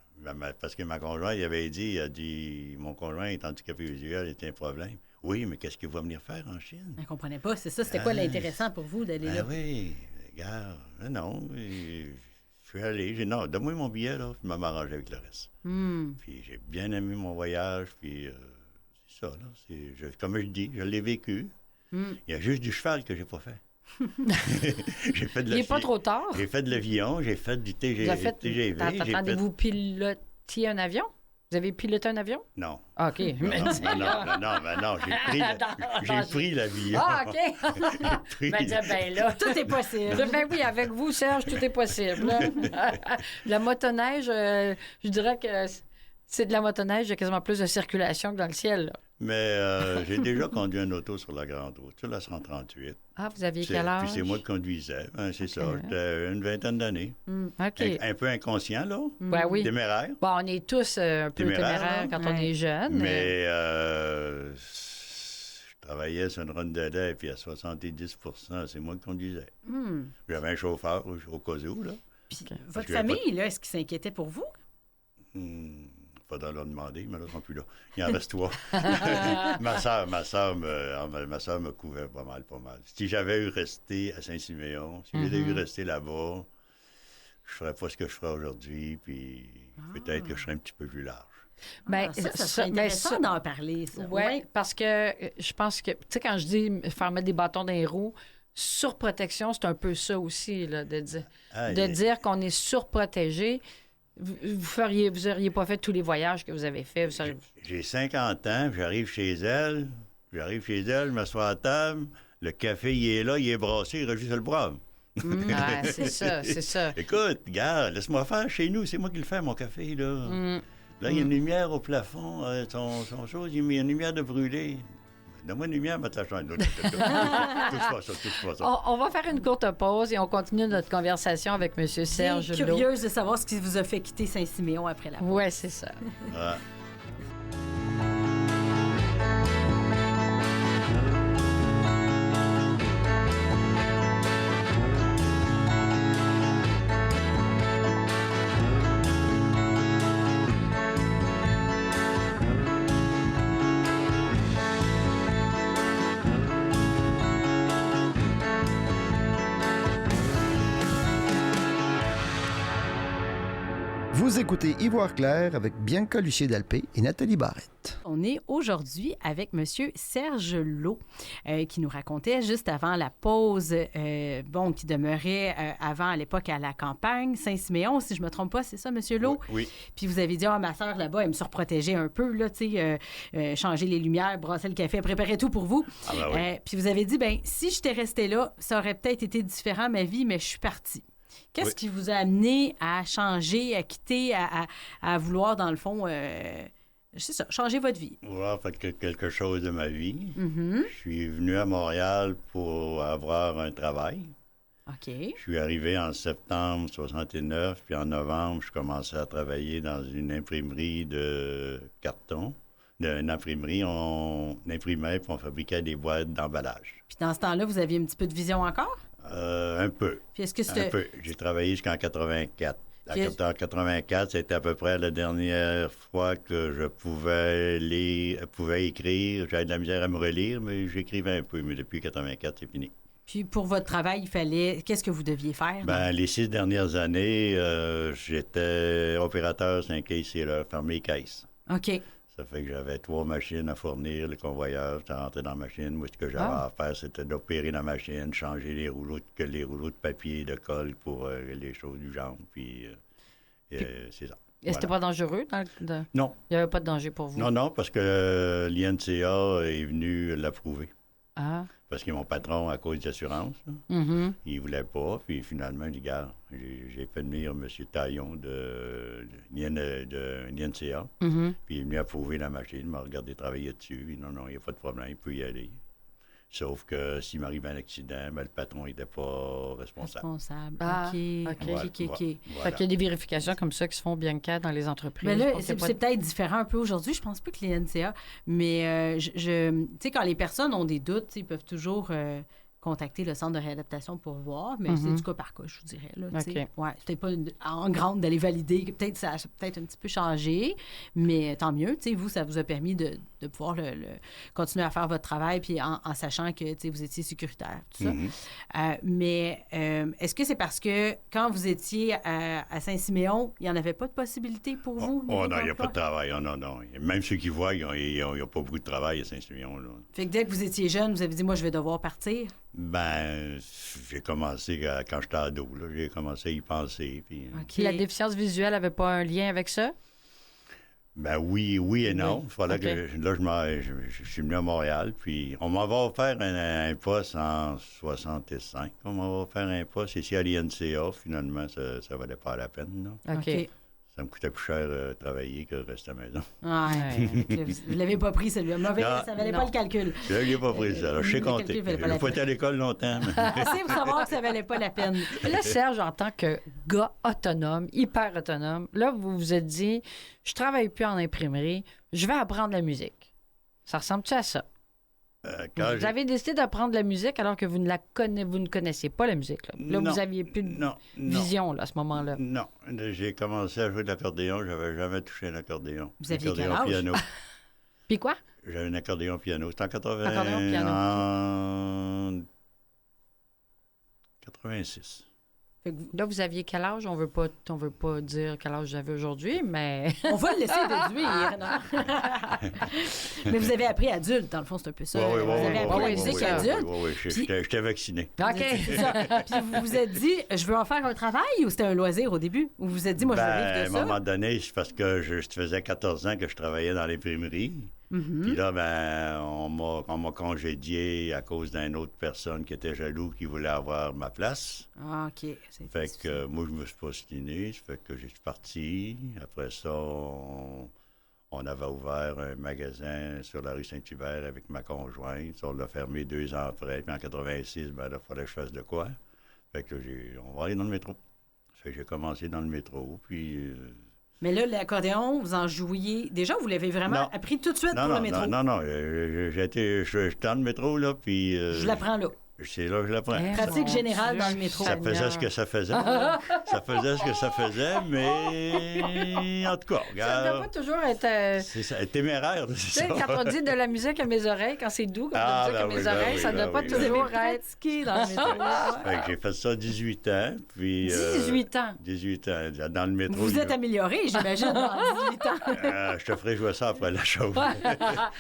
Parce que ma conjointe, il a dit, mon conjoint est handicapé visuel, c'est un problème. Oui, mais qu'est-ce qu'il va venir faire en Chine? Elle ne comprenait pas, c'est ça. C'était quoi l'intéressant pour vous d'aller là? Oui, regarde, non, je suis allé, j'ai dit, non, donne-moi mon billet, là, je vais m'arranger avec le reste. Puis j'ai bien aimé mon voyage, puis c'est ça, là, comme je dis, je l'ai vécu. Il y a juste du cheval que j'ai pas fait. J'ai fait Il n'est pas trop tard. J'ai fait de l'avion, j'ai fait du TGV. Attendez-vous pilotiez un avion? Vous avez piloté un avion? Non. Ah, OK. Non, j'ai pris l'avion. Ah, OK. Ben là, tout est possible. Ben oui, avec vous, Serge, tout est possible. La motoneige, je dirais que c'est de la motoneige, il y a quasiment plus de circulation que dans le ciel, là. Mais j'ai déjà conduit un auto sur la grande route, sur la 138. Ah, vous aviez quel âge? Puis c'est moi qui conduisais. C'est ça, j'étais une vingtaine d'années. OK. Un peu inconscient, là. Ben oui. Téméraire. Bon, on est tous un peu téméraires quand on est jeune. Mais je travaillais sur une ronde de lait, puis à 70 c'est moi qui conduisais. J'avais un chauffeur au cas où, là. Puis votre famille, là, est-ce qu'ils s'inquiétaient pour vous? Faudra leur demander, mais là, ils sont plus là. Il en reste 3. ma soeur me couvrait pas mal. Si j'avais eu resté à Saint-Siméon, si j'avais eu resté là-bas, je ferais pas ce que je ferais aujourd'hui, puis peut-être que je serais un petit peu plus large. Ben, ça serait intéressant d'en parler, ça. Oui, parce que je pense que, tu sais, quand je dis faire mettre des bâtons dans les roues, surprotection, c'est un peu ça aussi, là, de dire qu'on est surprotégé. Vous auriez pas fait tous les voyages que vous avez faits. J'ai 50 ans, j'arrive chez elle, je m'assois à table, le café, il est là, il est brassé, il reste juste à le boire. C'est ça. Écoute, regarde, laisse-moi faire chez nous, c'est moi qui le fais, mon café, là. Là, il y a une lumière au plafond, son chose, il y a une lumière de brûler. Donne-moi une lumière, mettre la chambre. Touche pas ça. On va faire une courte pause et on continue notre conversation avec M. Serge Lot. Curieuse de savoir ce qui vous a fait quitter Saint-Siméon après la pause. Oui, c'est ça. Vous écoutez Ivoire Clair avec Bianca Lucier-Dalpé et Nathalie Barrette. On est aujourd'hui avec M. Serge Lot, qui nous racontait juste avant la pause, qui demeurait avant, à l'époque, à la campagne, Saint-Siméon, si je ne me trompe pas, c'est ça, M. Lot? Oui. Puis vous avez dit, ma soeur là-bas, elle me surprotégeait un peu, là, tu sais, changer les lumières, brasser le café, préparer tout pour vous. Ah ben oui. Puis vous avez dit, si j'étais restée là, ça aurait peut-être été différent, ma vie, mais je suis partie. Qu'est-ce qui vous a amené à changer, à quitter, à vouloir, dans le fond, c'est ça, changer votre vie? Vouloir faire quelque chose de ma vie. Je suis venu à Montréal pour avoir un travail. OK. Je suis arrivé en septembre 69, puis en novembre, je commençais à travailler dans une imprimerie de carton. Une imprimerie, on imprimait puis on fabriquait des boîtes d'emballage. Puis dans ce temps-là, vous aviez un petit peu de vision encore? Un peu. Puis est-ce que c'était... Un peu. J'ai travaillé jusqu'en 84. En 84, c'était à peu près la dernière fois que je pouvais écrire. J'avais de la misère à me relire, mais j'écrivais un peu. Mais depuis 84, c'est fini. Puis pour votre travail, il fallait... Qu'est-ce que vous deviez faire? Les 6 dernières années, j'étais opérateur sur un caissier, fermer les caisses. OK. Ça fait que j'avais 3 machines à fournir, le convoyeur, j'étais rentré dans la machine. Moi, ce que j'avais à faire, c'était d'opérer la machine, changer les rouleaux de papier et de colle pour les choses du genre, puis c'est ça. Et c'était pas dangereux? Non. Il n'y avait pas de danger pour vous? Non, parce que l'INCA est venu l'approuver. Ah. Parce que mon patron, à cause d'assurance, il voulait pas. Puis finalement, il dit, regarde, j'ai fait venir M. Taillon de l'INCA. Puis il est venu approuver la machine, il m'a regardé travailler dessus. Il dit, non, il n'y a pas de problème, il peut y aller. Sauf que s'il m'arrive un accident, ben, le patron n'était pas responsable. Responsable. Ah, OK. OK. OK, OK. Voilà. Fait qu'il y a des vérifications comme ça qui se font bien dans les entreprises. Mais Je là, pense qu'il y a c'est pas de- peut-être différent un peu aujourd'hui. Je pense pas que les NCA, mais tu sais, quand les personnes ont des doutes, ils peuvent toujours contacter le centre de réadaptation pour voir, mais c'est du cas par cas, je vous dirais. Là, tu sais. OK. Ouais, c'était pas en grande d'aller valider. Peut-être ça a peut-être un petit peu changé, mais tant mieux. Tu sais, vous, ça vous a permis de pouvoir continuer à faire votre travail puis en sachant que tu sais, vous étiez sécuritaire, tout ça. Mais est-ce que c'est parce que quand vous étiez à Saint-Siméon, il n'y en avait pas de possibilité pour vous? Oh niveau non, il n'y a d'emploi? pas de travail. Oh, non, non. Même ceux qui voient, ils n'ont pas beaucoup de travail à Saint-Siméon. Là. Fait que dès que vous étiez jeune, vous avez dit, moi, je vais devoir partir. Ben, j'ai commencé quand j'étais ado. Là. J'ai commencé à y penser. Puis, OK. Puis la déficience visuelle n'avait pas un lien avec ça? ben oui et non. Il fallait OK. que je suis venu à Montréal, puis on m'avait offert un poste en 65. On m'avait offert un poste ici à l'INCA. Finalement, ça ne valait pas la peine. Là. OK. Ça me coûtait plus cher travailler que rester à la maison. Ouais. Vous l'avez pas pris, celui-là. Mauvais, Non. ça valait Non. pas le calcul. Je n'ai pas pris ça. Alors, je sais Le compter. calcul valait pas Je la n'ai pas peine. été à l'école longtemps. Mais... Assez pour savoir que ça valait pas la peine. Là, Serge, en tant que gars autonome, hyper autonome, là, vous vous êtes dit, je travaille plus en imprimerie, je vais apprendre la musique. Ça ressemble-tu à ça? quand Vous avez décidé d'apprendre la musique alors que vous ne connaissiez pas la musique. Là, Non. vous aviez plus de Non. vision là, à ce moment-là. Non. J'ai commencé à jouer de l'accordéon. Je n'avais jamais touché un accordéon. Vous aviez Accordéon quel âge? piano. Puis quoi? J'avais un accordéon piano. C'était en 80... Accordéon piano. En 86. Fait que vous- Là, vous aviez quel âge? On veut pas dire quel âge j'avais aujourd'hui, mais... on va le laisser déduire. non? Mais vous avez appris adulte, dans le fond, c'est un peu ça. Oui, vous avez appris la oui, musique c'est ça. adulte. Oui, j'étais vacciné. OK. C'est ça. Puis vous vous êtes dit, je veux en faire un travail ou c'était un loisir au début? Ou vous vous êtes dit, moi, je veux À vivre un de ça? moment donné, c'est parce que je faisais 14 ans que je travaillais dans l'imprimerie. Puis là, ben, on m'a congédié à cause d'une autre personne qui était jaloux, qui voulait avoir ma place. Ah, OK. C'est Fait difficile. que moi, je me suis postiné. Ça fait que je suis parti. Après ça, on avait ouvert un magasin sur la rue Saint-Hubert avec ma conjointe. On l'a fermé 2 ans après. Puis en 86, ben là, il fallait que je fasse de quoi. Fait que on va aller dans le métro. Fait que j'ai commencé dans le métro. Puis... Mais là, l'accordéon, vous en jouiez. Déjà, vous l'avez vraiment Non. appris tout de suite pour le métro. non. J'étais dans le métro, là, puis... Je l'apprends là. C'est là que je l'apprends. Eh, Pratique mon générale Dieu, dans le métro. Ça faisait ce que ça faisait. Ça faisait ce que ça faisait, mais... En tout cas, Ça ne doit pas regarde... toujours être... C'est ça, téméraire, Tu c'est sais, ça. quand on dit de la musique à mes oreilles, quand c'est doux, comme Ah, de la musique à ben mes oui, oreilles, ben ça oui, ne doit ben pas oui, Vous avez toujours être... pratiqué dans le métro. Fait que j'ai fait ça 18 ans, puis... 18 ans. 18 ans, dans le métro. Vous êtes amélioré, j'imagine, dans 18 ans. Je te ferai jouer ça après la chose.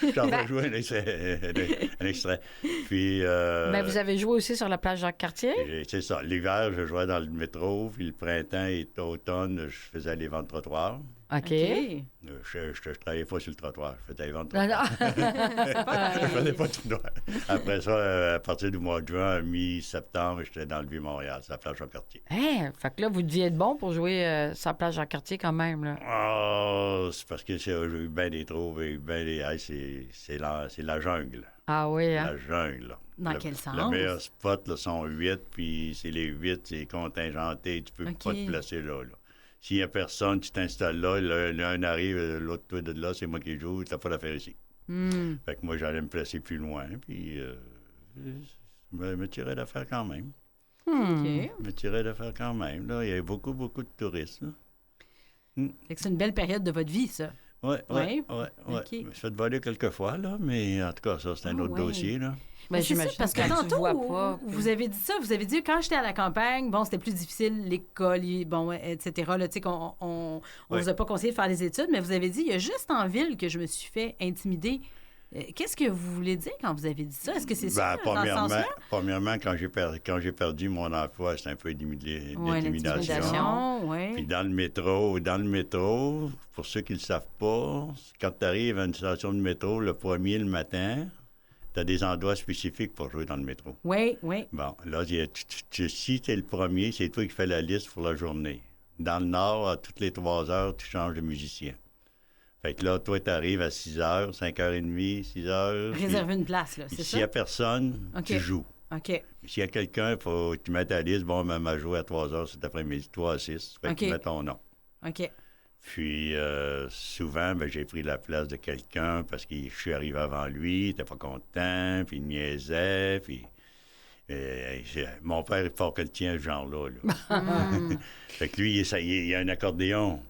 Je t'en ferai jouer un extrait. Puis... Ben, vous avez joué aussi sur la plage Jacques-Cartier? C'est ça. L'hiver, je jouais dans le métro, puis le printemps et l'automne, je faisais les ventes trottoirs. OK. Je travaillais pas sur le trottoir, je faisais les ventes Non, trottoirs. non. Je faisais pas tout droit. Après ça, à partir du mois de juin, mi-septembre, j'étais dans le Vieux-Montréal, c'est la plage au quartier. Hein? Fait que là, vous deviez être bon pour jouer sur la plage Jacques-Cartier quand même, là. Ah, c'est parce que j'ai eu bien des trous, j'ai eu bien des... Hey, c'est la jungle. Ah oui, hein? La jungle. Là. Dans quel sens? Le meilleur spot là, sont 8, puis c'est les 8, c'est contingenté, tu peux OK. pas te placer là. S'il y a personne, tu t'installes là, l'un arrive, l'autre toi de là, c'est moi qui joue, t'as pas d'affaire ici. Fait que moi, j'allais me placer plus loin, puis me tirais d'affaire quand même. OK. Me tirais d'affaire quand même. Là. Il y avait beaucoup, beaucoup de touristes. Là. Fait que c'est une belle période de votre vie, ça. Oui. OK. Je me suis fait voler quelques fois, là, mais en tout cas, ça, c'est un Ah, autre ouais. dossier, là. Ben, C'est ça, j'imagine parce que quand tu tantôt, vois pas, vous avez dit ça, vous avez dit quand j'étais à la campagne, bon, c'était plus difficile, l'école, bon, etc. Là, tu sais, on Ouais. vous a pas conseillé de faire des études, mais vous avez dit, il y a juste en ville que je me suis fait intimider. Qu'est-ce que vous voulez dire quand vous avez dit ça? Est-ce que c'est ça, dans ce sens-là? Premièrement, quand j'ai perdu mon emploi, c'est un peu Ouais, d'intimidation. l'intimidation, ouais. Puis dans le métro, pour ceux qui ne le savent pas, quand tu arrives à une station de métro le premier le matin, tu as des endroits spécifiques pour jouer dans le métro. Oui. Bon, là, si tu es le premier, c'est toi qui fais la liste pour la journée. Dans le Nord, à toutes les 3 heures, tu changes de musicien. Fait que là, toi, t'arrives à 6 h, 5h30, 6 h. Réserver une place, là, c'est S'il ça? n'y a personne, OK. tu joues. OK. S'il y a quelqu'un, il faut que tu mettes ta liste. Bon, m'a joué à 3 h cet après-midi, 3 à 6. Fait que tu mets ton nom. OK. Puis, souvent, j'ai pris la place de quelqu'un parce que je suis arrivé avant lui, il n'était pas content, puis il niaisait, puis... mon père est fort que le tien, ce genre-là. Fait que lui, il a un accordéon.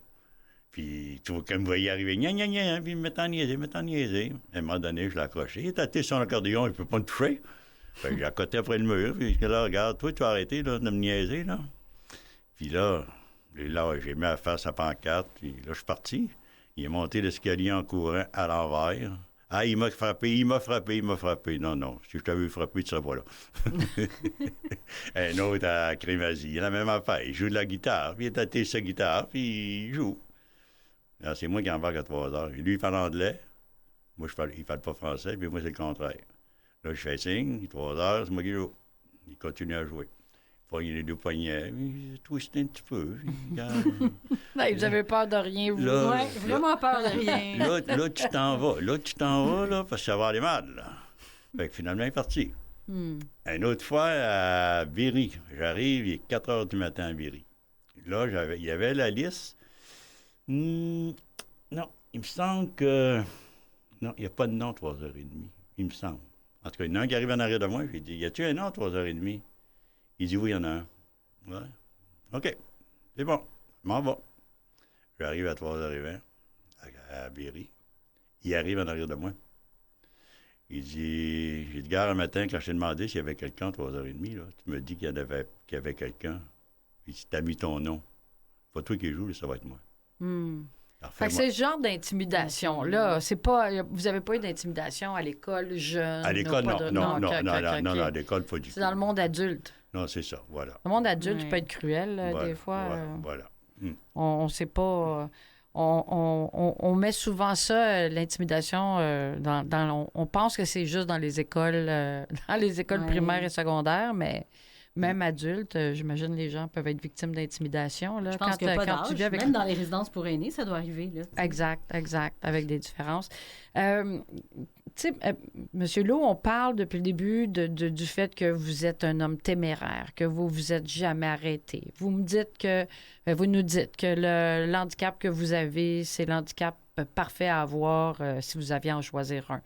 Puis, tu vois, comme vous voyez arriver, gna, gna, gna, puis il me met en niaiser. À un moment donné, je l'ai accroché. Il est tâté son accordéon, il ne peut pas me toucher. Fait que j'ai accoté après le mur, puis là, regarde, toi, tu vas arrêter là, de me niaiser, là. Puis là, j'ai mis à faire sa pancarte, puis là, je suis parti. Il est monté l'escalier en courant à l'envers. Ah, il m'a frappé. Non, si je t'avais frappé, tu serais pas là. Un autre à Crémazie, il a la même affaire. Il joue de la guitare, puis il a tâté sa guitare, puis il joue. Alors, c'est moi qui embarque à 3 h. Lui, il parle anglais. Moi, il parle pas français, puis moi, c'est le contraire. Là, je fais signe, 3 h, c'est moi qui joue. Il continue à jouer. Poigner les deux poignets, il twiste un petit peu. Vous n'avez peur de rien, vous? Oui, vraiment peur de rien. Là, tu t'en vas, là, parce que ça va aller mal, là. Fait que finalement, il est parti. Une autre fois, à Viry. J'arrive, il est 4 h du matin à Viry. Là, il y avait la liste. Non, il me semble que... Non, il n'y a pas de nom 3h30, il me semble. En tout cas, il y en a un qui arrive en arrière de moi, je lui dis, y a-tu un nom 3h30? Il dit, oui, il y en a un. Ouais. OK, c'est bon, je m'en vais. J'arrive à 3h20 à Berry. Il arrive en arrière de moi. Il dit, j'ai dit, gare un matin, quand je t'ai demandé s'il y avait quelqu'un à 3h30, là, tu me dis qu'il y avait quelqu'un. Il dit, t'as mis ton nom. Pas toi qui joues, ça va être moi. Alors, fait que c'est ce genre d'intimidation-là. C'est pas, vous n'avez pas eu d'intimidation à l'école jeune? À l'école, non, à l'école, pas du tout. C'est dans le monde adulte. Non, c'est ça, voilà. Le monde adulte peut être cruel, des fois. Voilà. On ne sait pas... On met souvent ça, l'intimidation, on pense que c'est juste dans les écoles, primaires et secondaires, mais même adultes, j'imagine les gens peuvent être victimes d'intimidation. Là, je pense qu'il n'y a pas d'âge. Avec... Même dans les résidences pour aînés, ça doit arriver. Là, exact, avec des différences. Tu sais, M. Lowe, on parle depuis le début du fait que vous êtes un homme téméraire, que vous vous êtes jamais arrêté. Vous nous dites que l'handicap que vous avez, c'est l'handicap parfait à avoir si vous aviez à en choisir un.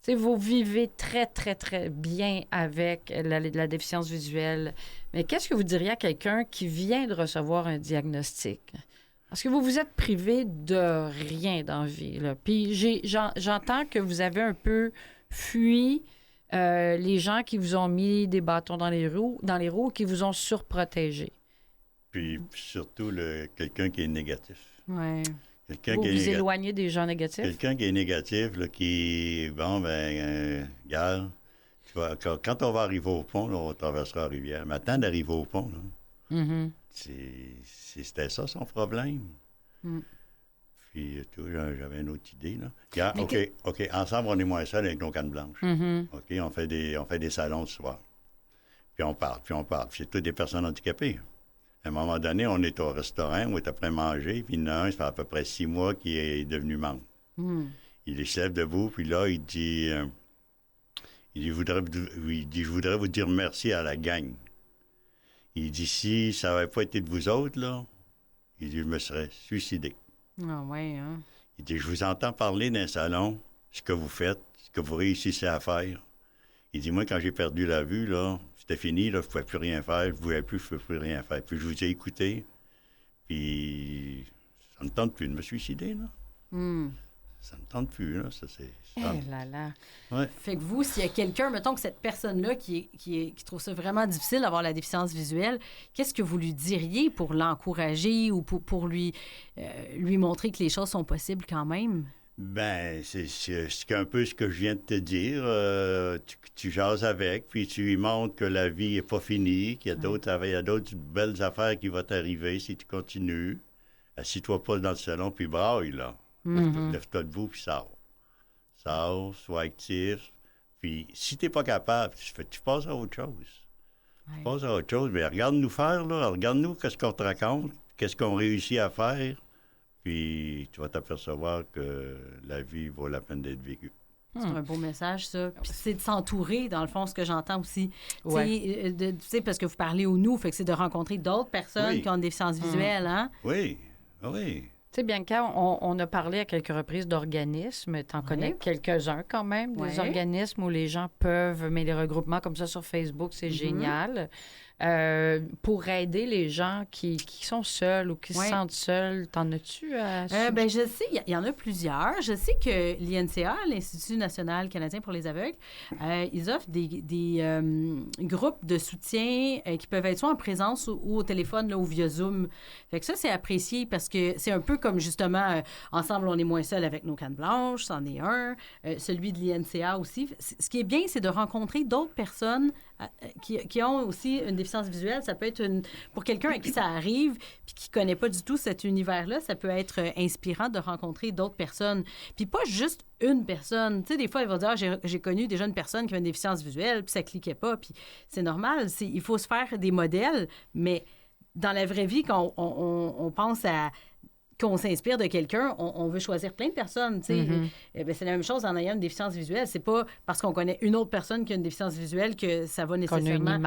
Tu sais, vous vivez très, très, très bien avec la déficience visuelle. Mais qu'est-ce que vous diriez à quelqu'un qui vient de recevoir un diagnostic? Parce que vous vous êtes privé de rien dans la vie. Là. Puis j'entends que vous avez un peu fui les gens qui vous ont mis des bâtons dans les roues, qui vous ont surprotégé. Puis surtout quelqu'un qui est négatif. Oui. Vous éloignez des gens négatifs? Quelqu'un qui est négatif, là, regarde, tu vois, quand on va arriver au pont, là, on traversera la rivière. Mais attends d'arriver au pont, là. C'était ça son problème. Puis, j'avais une autre idée, là. Regarde, OK, ensemble, on est moins seuls avec nos cannes blanches. OK, on fait des salons le soir. Puis on parle. Puis c'est toutes des personnes handicapées. À un moment donné, on est au restaurant, on est après manger, puis il y en a un, ça fait à peu près 6 mois qu'il est devenu membre. Il se lève debout, puis là, il dit, je voudrais vous dire merci à la gang. Il dit, si ça n'avait pas été de vous autres, là, il dit, je me serais suicidé. Ah ouais, hein? Il dit, je vous entends parler d'un salon, ce que vous faites, ce que vous réussissez à faire. Il dit, moi, quand j'ai perdu la vue, là, c'était fini, là, je ne pouvais plus rien faire, je ne pouvais plus rien faire. Puis je vous ai écouté, puis ça ne me tente plus de me suicider, là. Ça ne me tente plus, là. Ça, c'est... là là. Ouais. Fait que vous, s'il y a quelqu'un, mettons que cette personne-là qui trouve ça vraiment difficile d'avoir la déficience visuelle, qu'est-ce que vous lui diriez pour l'encourager ou pour lui montrer que les choses sont possibles quand même? Ben, c'est un peu ce que je viens de te dire. Tu jases avec, puis tu lui montres que la vie n'est pas finie, qu'il y a d'autres belles affaires qui vont t'arriver si tu continues. Assis-toi pas dans le salon, puis braille, là. Lève-toi debout, puis sors. Sors, sois actif. Puis si tu n'es pas capable, tu passes à autre chose. Ouais. Tu passes à autre chose, mais regarde-nous faire, là. Regarde-nous qu'est-ce qu'on te raconte, qu'est-ce qu'on réussit à faire. Puis tu vas t'apercevoir que la vie vaut la peine d'être vécue. C'est un beau message, ça. Puis c'est de s'entourer, dans le fond, ce que j'entends aussi. Ouais. Tu sais, parce que vous parlez au nous, fait que c'est de rencontrer d'autres personnes Oui. qui ont une déficience visuelle, hein? Oui, oui. Tu sais, Bianca, on a parlé à quelques reprises d'organismes. Tu en connais quelques-uns quand même, des Ouais. organismes où les gens peuvent, mais les regroupements comme ça sur Facebook, c'est génial. Pour aider les gens qui sont seuls ou qui se Ouais. sentent seuls, t'en as-tu à... Ben, je sais, il y en a plusieurs. Je sais que l'INCA, l'Institut national canadien pour les aveugles, ils offrent des groupes de soutien qui peuvent être soit en présence ou au téléphone là, ou via Zoom. Fait que ça, c'est apprécié parce que c'est un peu comme justement, ensemble, on est moins seul avec nos cannes blanches, c'en est un. Celui de l'INCA aussi. Ce qui est bien, c'est de rencontrer d'autres personnes qui ont aussi une déficience visuelle. Ça peut être pour quelqu'un à qui ça arrive puis qui connaît pas du tout cet univers-là, ça peut être inspirant de rencontrer d'autres personnes. Puis pas juste une personne. Tu sais, des fois, il va dire, j'ai connu déjà une personne qui a une déficience visuelle puis ça cliquait pas. Puis c'est normal. Il faut se faire des modèles, mais dans la vraie vie, quand on pense à qu'on s'inspire de quelqu'un, on veut choisir plein de personnes. Tu sais. Ben, c'est la même chose en ayant une déficience visuelle. C'est pas parce qu'on connaît une autre personne qui a une déficience visuelle que ça va nécessairement...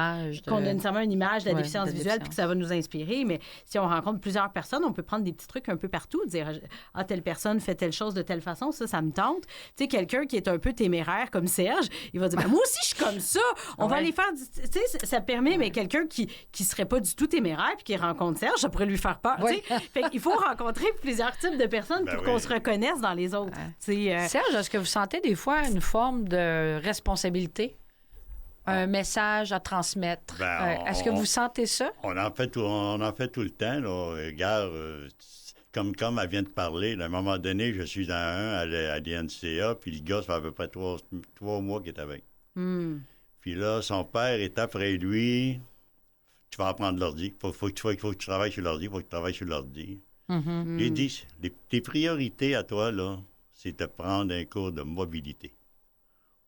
Qu'on a nécessairement une image de la déficience visuelle puis que ça va nous inspirer. Mais si on rencontre plusieurs personnes, on peut prendre des petits trucs un peu partout, dire « Ah, telle personne fait telle chose de telle façon, ça me tente. » Tu sais, quelqu'un qui est un peu téméraire comme Serge, il va dire ben, « Moi aussi, je suis comme ça. On va aller faire... » Tu sais, ça permet, mais quelqu'un qui serait pas du tout téméraire puis qui rencontre Serge, ça pourrait lui faire peur. Tu sais. Fait qu'il faut rencontrer plusieurs types de personnes pour qu'on se reconnaisse dans les autres. Serge, est-ce que vous sentez des fois une forme de responsabilité? Un message à transmettre? Est-ce que vous sentez ça? On en fait tout le temps. Là. Regarde, comme elle vient de parler, à un moment donné, je suis dans à l'INCA, puis le gars, ça fait à peu près 3 mois qu'il est avec. Puis là, son père est après lui. Tu vas apprendre l'ordi. Faut que tu travailles sur l'ordi. Faut que tu travailles sur l'ordi. J'ai dit, tes priorités à toi, là, c'est de prendre un cours de mobilité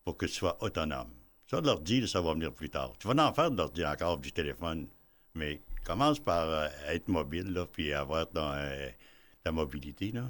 pour que tu sois autonome. Ça, l'ordi, là, ça va venir plus tard. Tu vas en faire de l'ordi encore, du téléphone, mais commence par être mobile, là, puis avoir ta mobilité, là.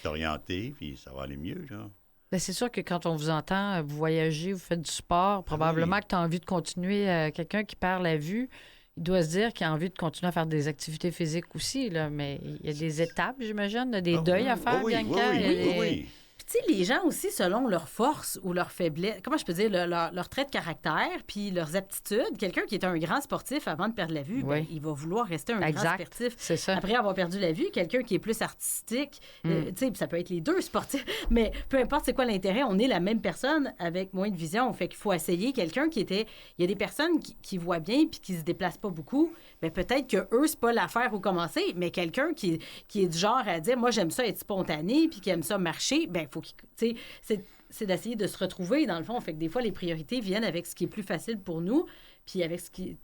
T'orienter, puis ça va aller mieux, là. Bien, c'est sûr que quand on vous entend, vous voyagez, vous faites du sport, probablement que tu as envie de continuer. Quelqu'un qui perd la vue, il doit se dire qu'il a envie de continuer à faire des activités physiques aussi, là, mais il y a des étapes, j'imagine, des deuils à faire, Bianca. Oui. Puis, tu sais, les gens aussi, selon leurs forces ou leurs faiblesses, comment je peux dire, leur trait de caractère, puis leurs aptitudes, quelqu'un qui est un grand sportif avant de perdre la vue, ben, il va vouloir rester un grand sportif. C'est ça. Après avoir perdu la vue, quelqu'un qui est plus artistique, tu sais, ça peut être les deux sportifs, mais peu importe c'est quoi l'intérêt, on est la même personne avec moins de vision. Fait qu'il faut essayer quelqu'un qui était... Il y a des personnes qui voient bien puis qui se déplacent pas beaucoup. Bien, peut-être que eux, c'est pas l'affaire où commencer, mais quelqu'un qui est du genre à dire, moi, j'aime ça être spontané puis qui aime ça marcher, bien, faut qu'il... Tu sais, c'est d'essayer de se retrouver, dans le fond. Fait que des fois, les priorités viennent avec ce qui est plus facile pour nous, puis avec ce qui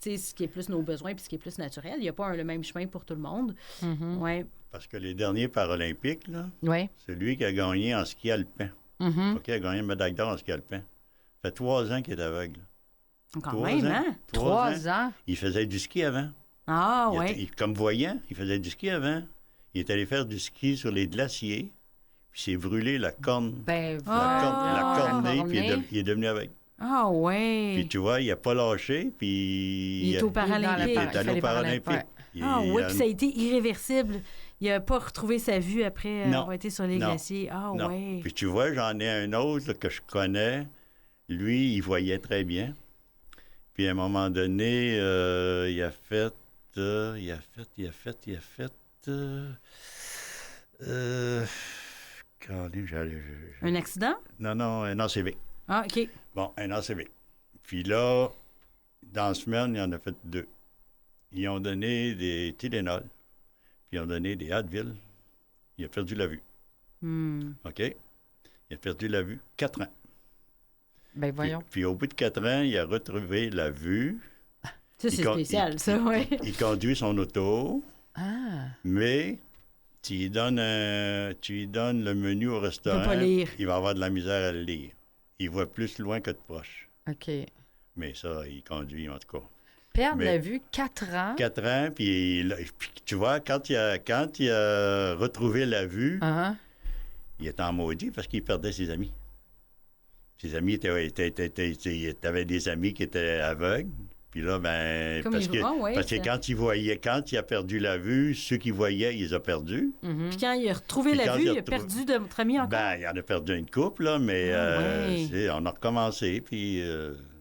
est plus nos besoins puis ce qui est plus naturel. Il n'y a pas le même chemin pour tout le monde. Ouais. Parce que les derniers Paralympiques, là, c'est lui qui a gagné en ski alpin. OK, il a gagné une médaille d'or en ski alpin. Ça fait 3 ans qu'il est aveugle. Quand même, hein? 3 ans. Il faisait du ski avant. Ah, oui. Comme voyant, il faisait du ski avant. Il est allé faire du ski sur les glaciers. Puis il s'est brûlé la corne. La cornée, puis il est devenu aveugle. Ah, ouais. Puis tu vois, il n'a pas lâché, puis... Il est au Paralympique. Il est allé au Paralympique. Ah, oui, puis ça a été irréversible. Il n'a pas retrouvé sa vue après avoir été sur les glaciers. Ah, oui. Puis tu vois, j'en ai un autre là, que je connais. Lui, il voyait très bien. Puis à un moment donné, il a fait... Un accident? Non, un ACV. Ah, OK. Bon, un ACV. Puis là, dans la semaine, il en a fait 2. Ils ont donné des Tylenol, puis ils ont donné des Advil. Il a perdu la vue. OK? Il a perdu la vue 4 ans. Ben voyons. Puis au bout de 4 ans, il a retrouvé la vue. Ça, c'est spécial, ça, oui. Il conduit son auto. Mais... Tu lui donnes le menu au restaurant, il va pas lire. Il va avoir de la misère à le lire. Il voit plus loin que de proche. OK. Mais ça, il conduit, en tout cas. Perdre Mais- la vue, 4 ans. 4 ans, puis tu vois, quand il a retrouvé la vue, Hein? il était en maudit parce qu'il perdait ses amis. Ses amis t'avais des amis qui étaient aveugles. Puis là, ben, Comme parce ils que, vont, ouais, parce que c'est- quand il a perdu la vue, ceux qui voyaient, il les a perdus. Mhm. Puis quand il a retrouvé Puis la quand vue, il a il a retrouvé- perdu de votre ami encore. Ben, il en a perdu une couple, là, mais ouais. on a recommencé, puis...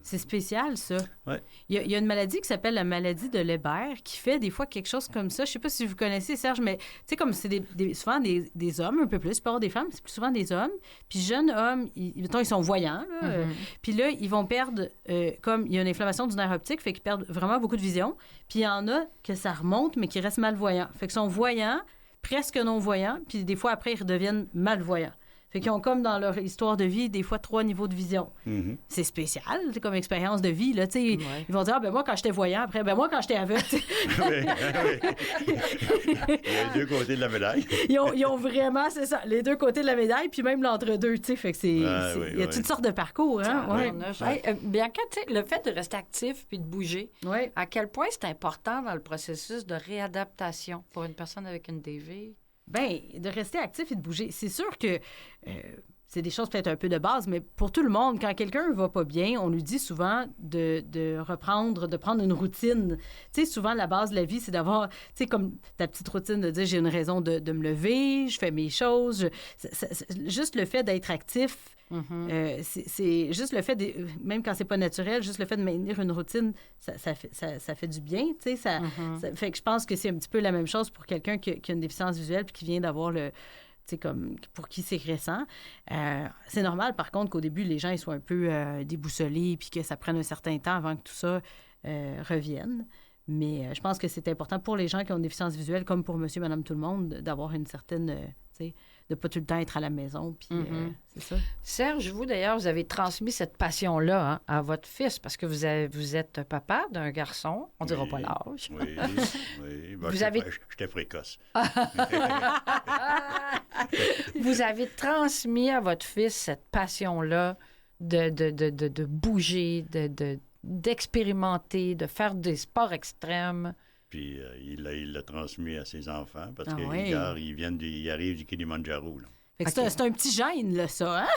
C'est spécial, ça. Ouais. Il y a une maladie qui s'appelle la maladie de Leber qui fait des fois quelque chose comme ça. Je sais pas si vous connaissez, Serge, mais tu sais, comme c'est souvent des hommes, un peu plus, pas des femmes, c'est plus souvent des hommes. Puis jeunes hommes, mettons, ils sont voyants, là, puis là, ils vont perdre, comme il y a une inflammation du nerf optique, fait qu'ils perdent vraiment beaucoup de vision. Puis il y en a que ça remonte, mais qui restent malvoyants. Fait qu'ils sont voyants, presque non-voyants, puis des fois, après, ils redeviennent malvoyants. Fait qu'ils ont comme dans leur histoire de vie, des fois, 3 niveaux de vision. mhm. C'est spécial, c'est comme expérience de vie, là, tu sais. Ouais. Ils vont dire, ah, ben moi, quand j'étais voyant, après, ben moi, quand j'étais aveugle, tu sais. Oui, oui. Il y a les deux côtés de la médaille. Ils ont vraiment, c'est ça, les deux côtés de la médaille, puis même l'entre-deux, tu sais. Fait que c'est. Ouais, c'est- oui, il y a oui. toutes sortes de parcours, hein. Ouais. Bianca, tu sais, le fait de rester actif puis de bouger, Ouais. à quel point c'est important dans le processus de réadaptation pour une personne avec une DV? Ben, de rester actif et de bouger. C'est sûr que c'est des choses peut-être un peu de base, mais pour tout le monde, quand quelqu'un va pas bien, on lui dit souvent de reprendre, de prendre une routine. Tu sais, souvent, la base de la vie, c'est d'avoir, tu sais, comme ta petite routine de dire, j'ai une raison de me lever, je fais mes choses. Juste le fait d'être actif, c'est juste le fait, même quand c'est pas naturel, juste le fait de maintenir une routine, ça fait du bien, tu sais. Ça fait que je pense que c'est un petit peu la même chose pour quelqu'un qui a une déficience visuelle puis qui vient d'avoir le... Tu sais, comme pour qui c'est récent. C'est normal, par contre, qu'au début, les gens ils soient un peu déboussolés puis que ça prenne un certain temps avant que tout ça revienne. Mais je pense que c'est important pour les gens qui ont une déficience visuelle, comme pour monsieur, madame, tout le monde, d'avoir une certaine... tu sais, de pas tout le temps être à la maison. Puis c'est ça. Serge, vous d'ailleurs, vous avez transmis cette passion-là hein, à votre fils parce que vous êtes papa d'un garçon, on ne dira pas l'âge. Oui, oui. Ben, Vous avez- J'étais précoce. Vous avez transmis à votre fils cette passion-là de bouger, d'expérimenter, de faire des sports extrêmes. Puis il l'a transmis à ses enfants parce Ah qu'ils oui. ils arrivent du Kilimanjaro. Là. Fait que c'est un petit gène, là, ça, hein?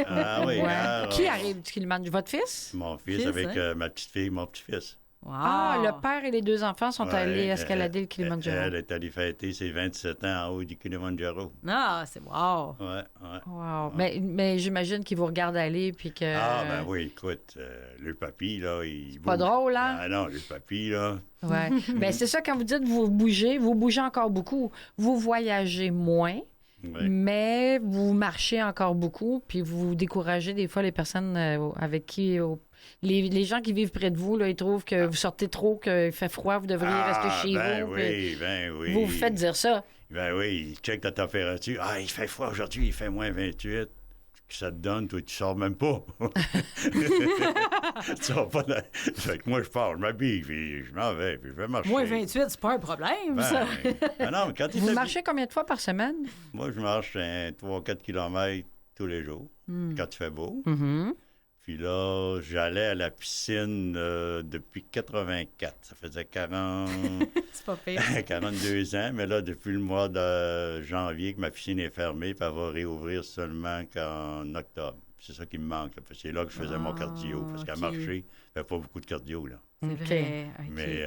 Ah oui, Ouais. regarde, Qui arrive du Kilimanjaro? Votre fils? Mon fils Fils, avec hein? ma petite fille, mon petit-fils. Wow. Ah, le père et les 2 enfants sont Ouais, allés escalader le Elle Kilimanjaro. est allée fêter ses 27 ans en haut du Kilimanjaro. Ah, c'est wow. Ouais, ouais. Wow. Mais j'imagine qu'ils vous regardent aller puis que... Ah, ben oui, écoute, le papy, là, il Pas bouge. drôle, hein? Ah non, le papy, là. Ouais. Ben, c'est ça, quand vous dites vous bougez encore beaucoup. Vous voyagez moins, Ouais. mais vous marchez encore beaucoup, puis vous découragez des fois les personnes avec qui... les gens qui vivent près de vous, là, ils trouvent que vous sortez trop, qu'il fait froid, vous devriez rester chez ben vous. oui, ben oui. Vous vous faites dire ça. Ben oui, il check ta température. Ah, il fait froid aujourd'hui, il fait moins 28. Que ça te donne, toi, tu sors même pas. Tu sors pas de... Fait que moi, je pars, je m'habille, puis je m'en vais, puis je vais marcher. Moins 28, c'est pas un problème, ça. Ben non, mais quand il Vous fait- marchez combien de fois par semaine? Moi, je marche 3-4 km tous les jours, quand il fait beau. Mhm. Puis là, j'allais à la piscine depuis 84. Ça faisait 40... C'est pas pire. 42 ans, mais là, depuis le mois de janvier, que ma piscine est fermée, puis elle va réouvrir seulement qu'en octobre. C'est ça qui me manque, là, parce que c'est là que je faisais mon cardio, parce qu'à ok. marcher, je fais pas beaucoup de cardio, là. C'est OK. vrai. OK. Mais...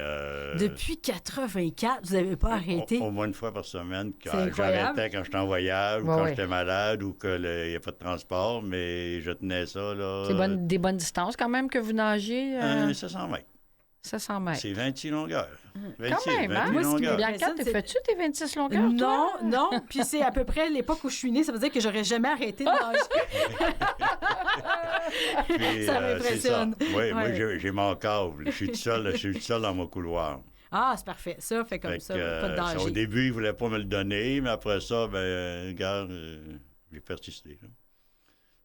Depuis 84, vous n'avez pas arrêté. Au moins une fois par semaine, quand C'est incroyable. j'arrêtais quand j'étais en voyage, ou Ouais, quand ouais. j'étais malade, ou qu'il n'y a pas de transport, mais je tenais ça, là... C'est des bonnes distances quand même que vous nagez? 700 mètres. 700 mètres. C'est 26 longueurs. Quand 26, même, hein? 28 Moi, ce qui me longueurs. vient- Bianca, c'est- fais-tu tes 26 longueurs, Non, toi? non. Puis c'est à peu près l'époque où je suis née. Ça veut dire que j'aurais jamais arrêté de nager. Puis, Ça m'impressionne. c'est ça. Oui, moi, Ouais. j'ai mon câble. Je suis tout seul dans mon couloir. Ah, c'est parfait. Ça fait comme Fait ça, que, pas de ça, au danger. début, il ne voulait pas me le donner, mais après ça, ben, regarde, j'ai persisté.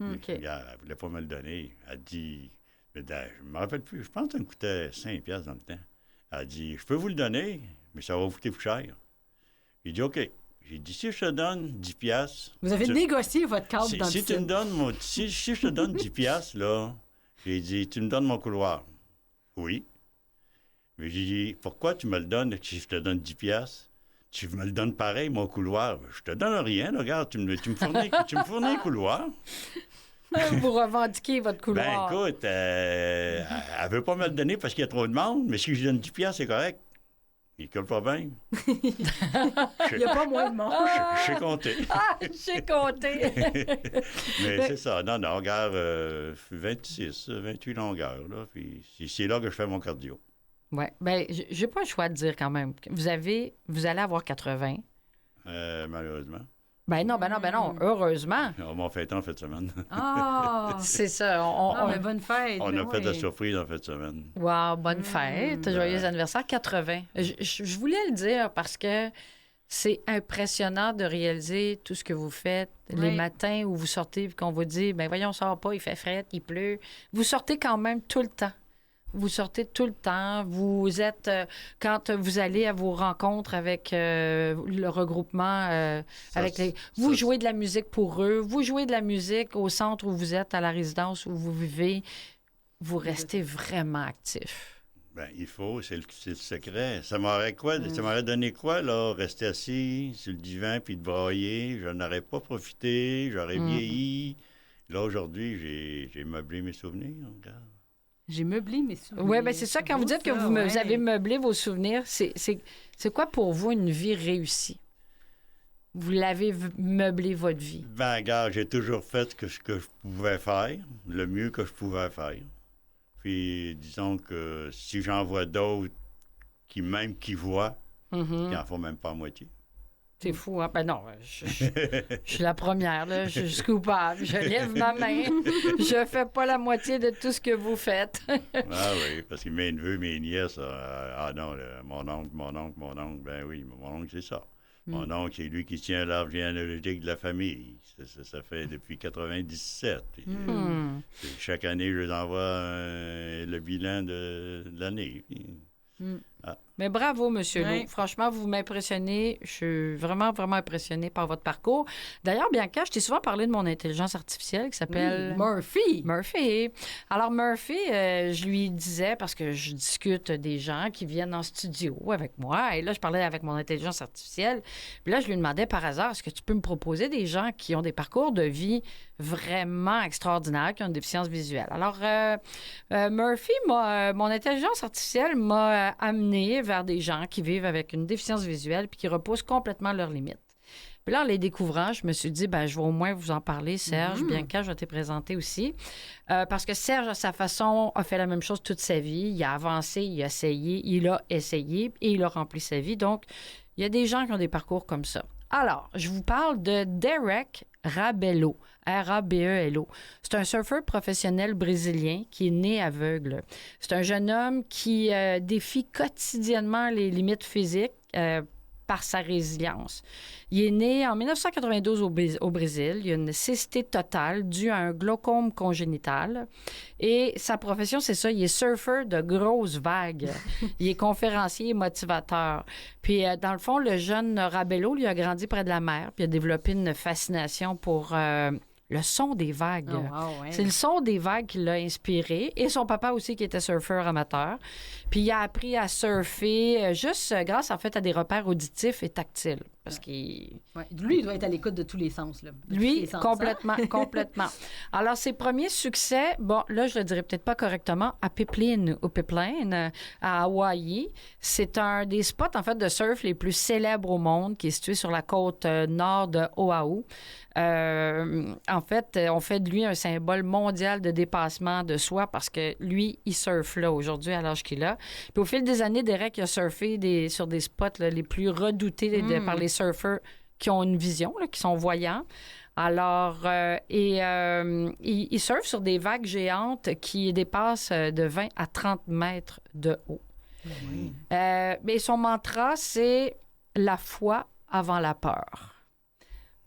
Là. OK. Regarde, elle ne voulait pas me le donner. Elle dit, mais je ne me rappelle plus, je pense que ça me coûtait 5$ dans le temps. Elle dit, je peux vous le donner, mais ça va vous coûter plus cher. J'ai dit, OK. J'ai dit, si je te donne 10$... Vous avez tu- négocié votre cadre dans le si tu me piscine. donnes si je te donne 10$, là, j'ai dit, tu me donnes mon couloir. Oui. Mais j'ai dit, pourquoi tu me le donnes si je te donne 10 piastres? Tu me le donnes pareil, mon couloir. Je te donne rien, là, regarde, tu me fournis un couloir. Vous revendiquez votre couloir. Ben écoute, elle veut pas me le donner parce qu'il y a trop de monde, mais si je donne 10 piastres, c'est correct. Il colle pas bien. Il n'y a pas moins de monde. Je sais compter. Ah, j'ai compté. Mais c'est ça. Non, regarde, 26, 28 longueurs, là. Puis c'est là que je fais mon cardio. Oui. Bien, j'ai pas le choix de dire quand même. Vous allez avoir 80. Malheureusement. Ben non. Heureusement. On m'a fêté en fin de semaine. Ah! C'est ça. Mais bonne fête. On mais a fait de oui. la surprise en fin de semaine. Wow, bonne fête. Joyeux anniversaire, 80. Je voulais le dire parce que c'est impressionnant de réaliser tout ce que vous faites. Les Oui. matins où vous sortez et qu'on vous dit, ben voyons, on sort pas, il fait fret, il pleut. Vous sortez quand même tout le temps. Vous sortez tout le temps. Vous êtes, quand vous allez à vos rencontres avec le regroupement, vous jouez de la musique pour eux, vous jouez de la musique au centre où vous êtes, à la résidence où vous vivez. Vous restez vraiment actif. Ben, il faut, c'est le secret. Ça m'aurait donné quoi, là, rester assis sur le divan puis de brailler. Je n'aurais pas profité, j'aurais vieilli. Là, aujourd'hui, j'ai meublé mes souvenirs, regarde. J'ai meublé mes souvenirs. Oui, bien c'est ça. Quand vous dites que vous avez meublé vos souvenirs, c'est quoi pour vous une vie réussie? Vous l'avez meublé votre vie. Ben, regarde, j'ai toujours fait ce que je pouvais faire, le mieux que je pouvais faire. Puis, disons que si j'en vois d'autres qui voient, ils n'en font même pas à moitié. C'est fou, hein? Ben non, je suis la première, là. Je suis coupable. Je lève ma main. Je fais pas la moitié de tout ce que vous faites. Ah oui, parce que mes neveux, mes nièces, mon oncle, ben oui, mon oncle, c'est ça. Mon oncle, c'est lui qui tient l'arbre généalogique de la famille. Ça fait depuis 97. Puis, chaque année, je les envoie le bilan de l'année. Puis, Mais bravo, Monsieur Oui. Leau. Franchement, vous m'impressionnez. Je suis vraiment, vraiment impressionnée par votre parcours. D'ailleurs, Bianca, je t'ai souvent parlé de mon intelligence artificielle qui s'appelle... Murphy. Alors, Murphy, je lui disais, parce que je discute des gens qui viennent en studio avec moi, et là, je parlais avec mon intelligence artificielle, puis là, je lui demandais par hasard, est-ce que tu peux me proposer des gens qui ont des parcours de vie vraiment extraordinaires, qui ont une déficience visuelle? Alors, Murphy, mon intelligence artificielle m'a amené vers des gens qui vivent avec une déficience visuelle puis qui repoussent complètement leurs limites. Puis là, en les découvrant, je me suis dit, ben, je vais au moins vous en parler, Serge. Bianca, je vais te présenter aussi. Parce que Serge, à sa façon, a fait la même chose toute sa vie. Il a avancé, il a essayé et il a rempli sa vie. Donc, il y a des gens qui ont des parcours comme ça. Alors, je vous parle de Derek Rabelo, R-A-B-E-L-O. C'est un surfeur professionnel brésilien qui est né aveugle. C'est un jeune homme qui défie quotidiennement les limites physiques par sa résilience. Il est né en 1992 au Brésil. Il a une cécité totale due à un glaucome congénital. Et sa profession, c'est ça, il est surfeur de grosses vagues. Il est conférencier et motivateur. Puis, dans le fond, le jeune Rabelo, lui, a grandi près de la mer, puis a développé une fascination pour le son des vagues. Oh, wow, ouais. C'est le son des vagues qui l'a inspiré. Et son papa aussi, qui était surfeur amateur. Puis il a appris à surfer juste grâce, en fait, à des repères auditifs et tactiles. Parce qu'il... Ouais. Lui, il doit être à l'écoute de tous les sens. Là. Lui, complètement. Alors, ses premiers succès, bon, là, je le dirais peut-être pas correctement, à Pipeline, à Hawaï. C'est un des spots, en fait, de surf les plus célèbres au monde, qui est situé sur la côte nord de Oahu. En fait, on fait de lui un symbole mondial de dépassement de soi parce que lui, il surfe là aujourd'hui à l'âge qu'il a. Puis au fil des années, Derek a surfé sur des spots là, les plus redoutés par les surfeurs qui ont une vision, là, qui sont voyants. Alors, il surfe sur des vagues géantes qui dépassent de 20 à 30 mètres de haut. Mais son mantra, c'est la foi avant la peur.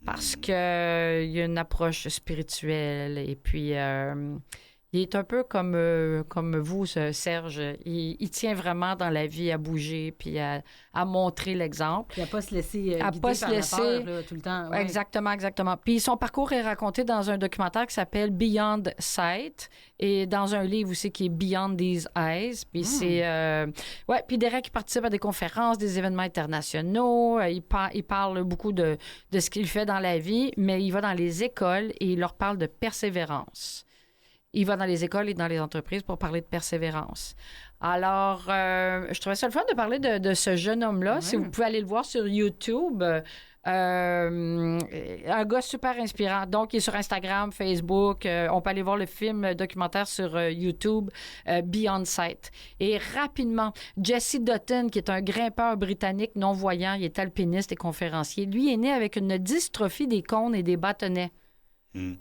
Parce qu'il y a une approche spirituelle et puis il Il est un peu comme vous, Serge. Il tient vraiment dans la vie à bouger puis à montrer l'exemple. Puis à pas se laisser guider pas par se la laisser... peur là, tout le temps. Ouais. Exactement. Puis son parcours est raconté dans un documentaire qui s'appelle Beyond Sight et dans un livre aussi qui est Beyond These Eyes. Puis puis Derek, il participe à des conférences, des événements internationaux. Il parle beaucoup de ce qu'il fait dans la vie, mais il va dans les écoles et il leur parle de persévérance. Il va dans les écoles et dans les entreprises pour parler de persévérance. Alors, je trouvais ça le fun de parler de ce jeune homme-là. Ouais. Si vous pouvez aller le voir sur YouTube, un gars super inspirant. Donc, il est sur Instagram, Facebook. On peut aller voir le film documentaire sur YouTube, Beyond Sight. Et rapidement, Jesse Dutton, qui est un grimpeur britannique non-voyant, il est alpiniste et conférencier. Lui est né avec une dystrophie des cônes et des bâtonnets.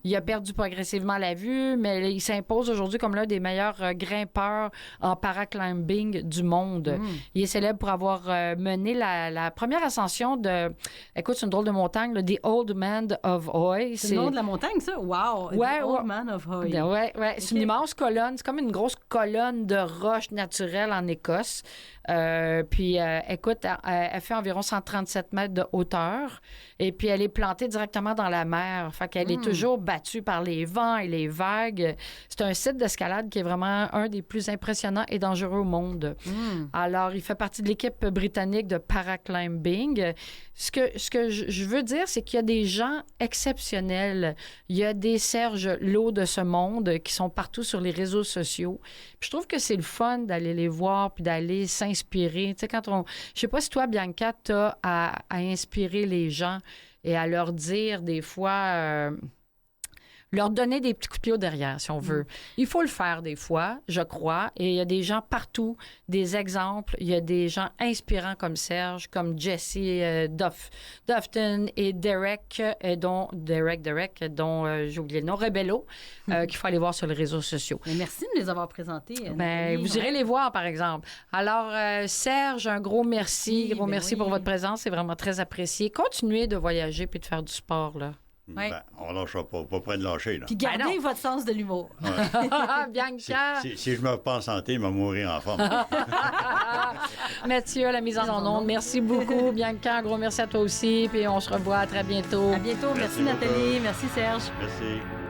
Il a perdu progressivement la vue, mais il s'impose aujourd'hui comme l'un des meilleurs grimpeurs en paraclimbing du monde. Il est célèbre pour avoir mené la première ascension de... Écoute, c'est une drôle de montagne, là, The Old Man of Hoy. C'est le nom de la montagne, ça? Wow! Ouais, The Old Man of Hoy. Ouais. Okay. C'est une immense colonne. C'est comme une grosse colonne de roches naturelles en Écosse. Écoute, elle fait environ 137 mètres de hauteur. Et puis, elle est plantée directement dans la mer. Fait qu'elle est toujours battue par les vents et les vagues. C'est un site d'escalade qui est vraiment un des plus impressionnants et dangereux au monde. Alors, il fait partie de l'équipe britannique de paraclimbing. Ce que je veux dire, c'est qu'il y a des gens exceptionnels. Il y a des Serge Lô de ce monde qui sont partout sur les réseaux sociaux. Puis je trouve que c'est le fun d'aller les voir puis d'aller s'inspirer. Tu sais, je sais pas si toi, Bianca, t'as à inspirer les gens et à leur dire des fois... leur donner des petits coups de pied au derrière, si on veut. Il faut le faire des fois, je crois. Et il y a des gens partout, des exemples. Il y a des gens inspirants comme Serge, comme Jesse Dufton et Derek, dont j'ai oublié le nom, Rebello, qu'il faut aller voir sur les réseaux sociaux. Mais merci de les avoir présentés. Vous irez les voir, par exemple. Alors, Serge, un gros merci. Merci pour votre présence. C'est vraiment très apprécié. Continuez de voyager puis de faire du sport, là. Ouais. Ben, on ne lâchera pas près de lâcher. Là. Puis gardez votre sens de l'humour. Ouais. Bianca! Si je me pas en santé, il va mourir en forme. Mathieu, la mise en onde, merci beaucoup. Bianca, un gros merci à toi aussi. Puis on se revoit très bientôt. À bientôt. Merci Nathalie. Merci Serge. Merci.